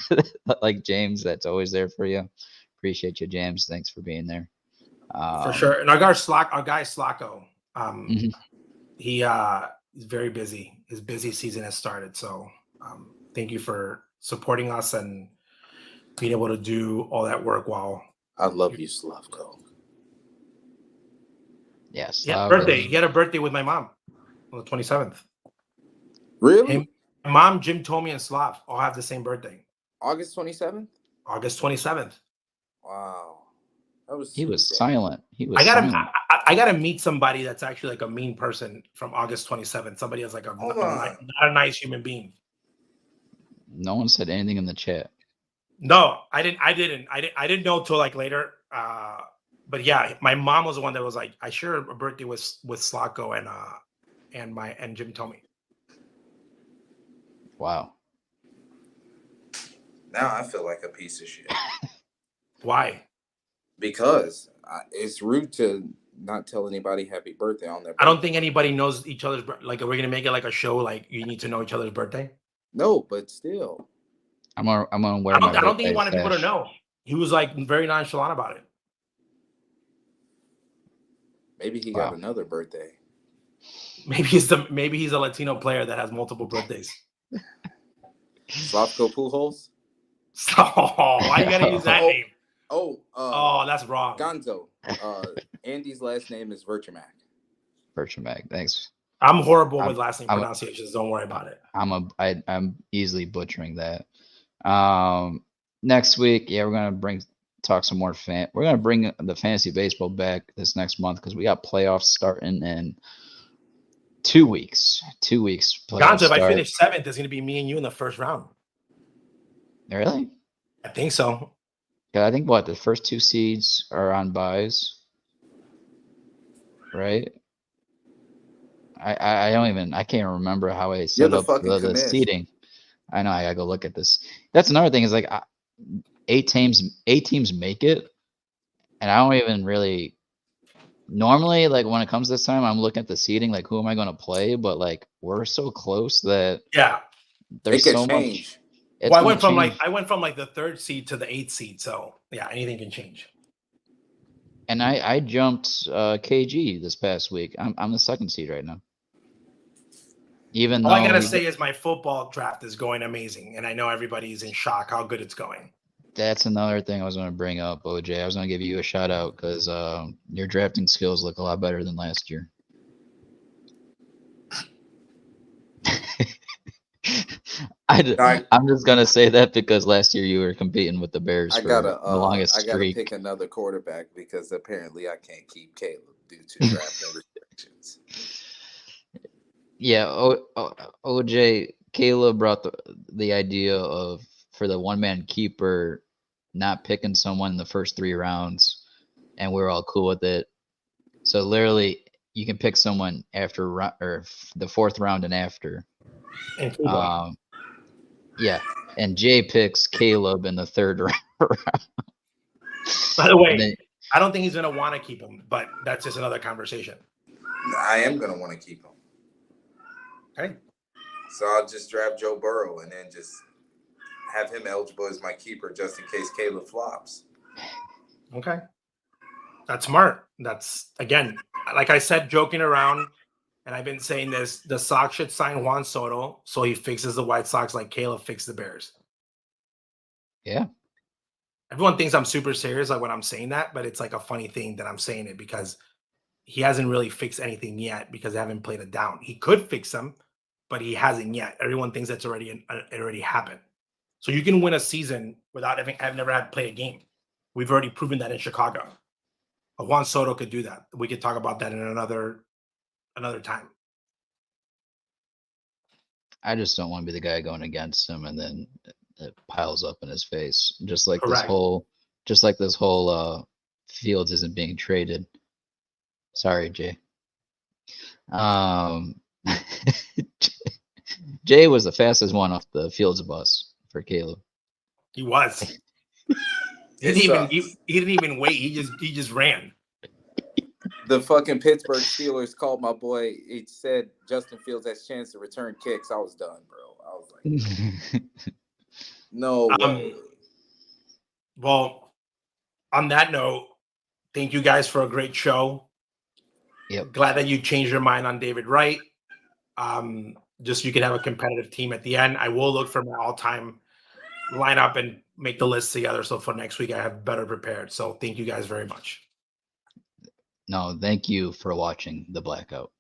like James that's always there for you. Appreciate you, James. Thanks for being there. for sure. And our guy Slacko, Mhm. he's very busy. His busy season has started. So thank you for supporting us and being able to do all that work while I love you, Slavko. Yes. he had a birthday. He had a birthday with my mom on the 27th. Really? Him, my mom, Jim, Tommy, and Slav all have the same birthday. August 27th? August 27th. Wow. That was He was Tuesday. silent. He was I silent. gotta meet somebody that's actually like a mean person from August 27th. Somebody that's like not a nice human being. No one said anything in the chat. No, I didn't know till like later. But yeah, my mom was the one that was like, I share a birthday with Slacko and Jim Tommy. Wow. Now I feel like a piece of shit. Why? Because it's rude to not tell anybody happy birthday on their birthday. I don't think anybody knows each other's like. Are we gonna make it like a show? Like you need to know each other's birthday. No, but still. I'm gonna wear I my don't think he birthday wanted people to sash. know. He was like very nonchalant about it. Maybe he Wow. got another birthday. Maybe he's a Latino player that has multiple birthdays. Slavko Pujols? So why you gotta use that name? Oh, That's wrong. Gonzo. Andy's last name is Virchumak. Virchumak. Thanks. I'm horrible with last name pronunciations. Don't worry about it. I'm easily butchering that. Next week, yeah, we're gonna talk some more we're gonna bring the fantasy baseball back this next month because we got playoffs starting in 2 weeks. 2 weeks. Gonzo, if I finish 7th, it's gonna be me and you in the first round. Really? I think so. Yeah, I think the first 2 seeds are on buys, right? I can't remember how I set up the seeding. I know, I gotta go look at this. That's another thing is like 8 teams make it, and I don't even really normally like when it comes this time I'm looking at the seeding like who am I gonna play, but like we're so close that there's so much. Well, I went from like the 3rd seed to the 8th seed, so yeah, anything can change. And I jumped KG this past week. I'm the 2nd seed right now. Even all I gotta say is my football draft is going amazing, and I know everybody's in shock how good it's going. That's another thing I was going to bring up, OJ. I was going to give you a shout out because your drafting skills look a lot better than last year. I'm just going to say that because last year you were competing with the Bears for the longest streak. I got to pick another quarterback because apparently I can't keep Caleb due to draft restrictions. Yeah, OJ, Caleb brought the idea of for the one-man keeper not picking someone in the first 3 rounds, and we're all cool with it. So literally, you can pick someone after or the 4th round and after. Yeah, and Jay picks Caleb in the 3rd round. By the way, I don't think he's gonna want to keep him, but that's just another conversation. I am gonna want to keep him. Okay. So I'll just draft Joe Burrow and then just have him eligible as my keeper just in case Caleb flops. Okay. That's smart. That's, again, like I said, joking around, and I've been saying this, the Sox should sign Juan Soto so he fixes the White Sox like Caleb fixed the Bears. Yeah. Everyone thinks I'm super serious like when I'm saying that, but it's like a funny thing that I'm saying it because he hasn't really fixed anything yet because they haven't played it down. He could fix them, but he hasn't yet. Everyone thinks it already happened. So you can win a season without I've never had to play a game. We've already proven that in Chicago. Juan Soto could do that. We could talk about that in another time. I just don't want to be the guy going against him and then it piles up in his face. Just like Correct. this whole Fields isn't being traded. Sorry, Jay. Jay was the fastest one off the Fields bus for Caleb. He was. It He sucks. didn't even wait. He just ran. The fucking Pittsburgh Steelers called my boy. It said Justin Fields has chance to return kicks. I was done, bro. I was like, no way. Well, on that note, thank you guys for a great show. Yep. Glad that you changed your mind on David Wright. Just so you can have a competitive team at the end. I will look for my all-time lineup and make the list together. So for next week, I have better prepared. So thank you guys very much. No, thank you for watching the Blackout.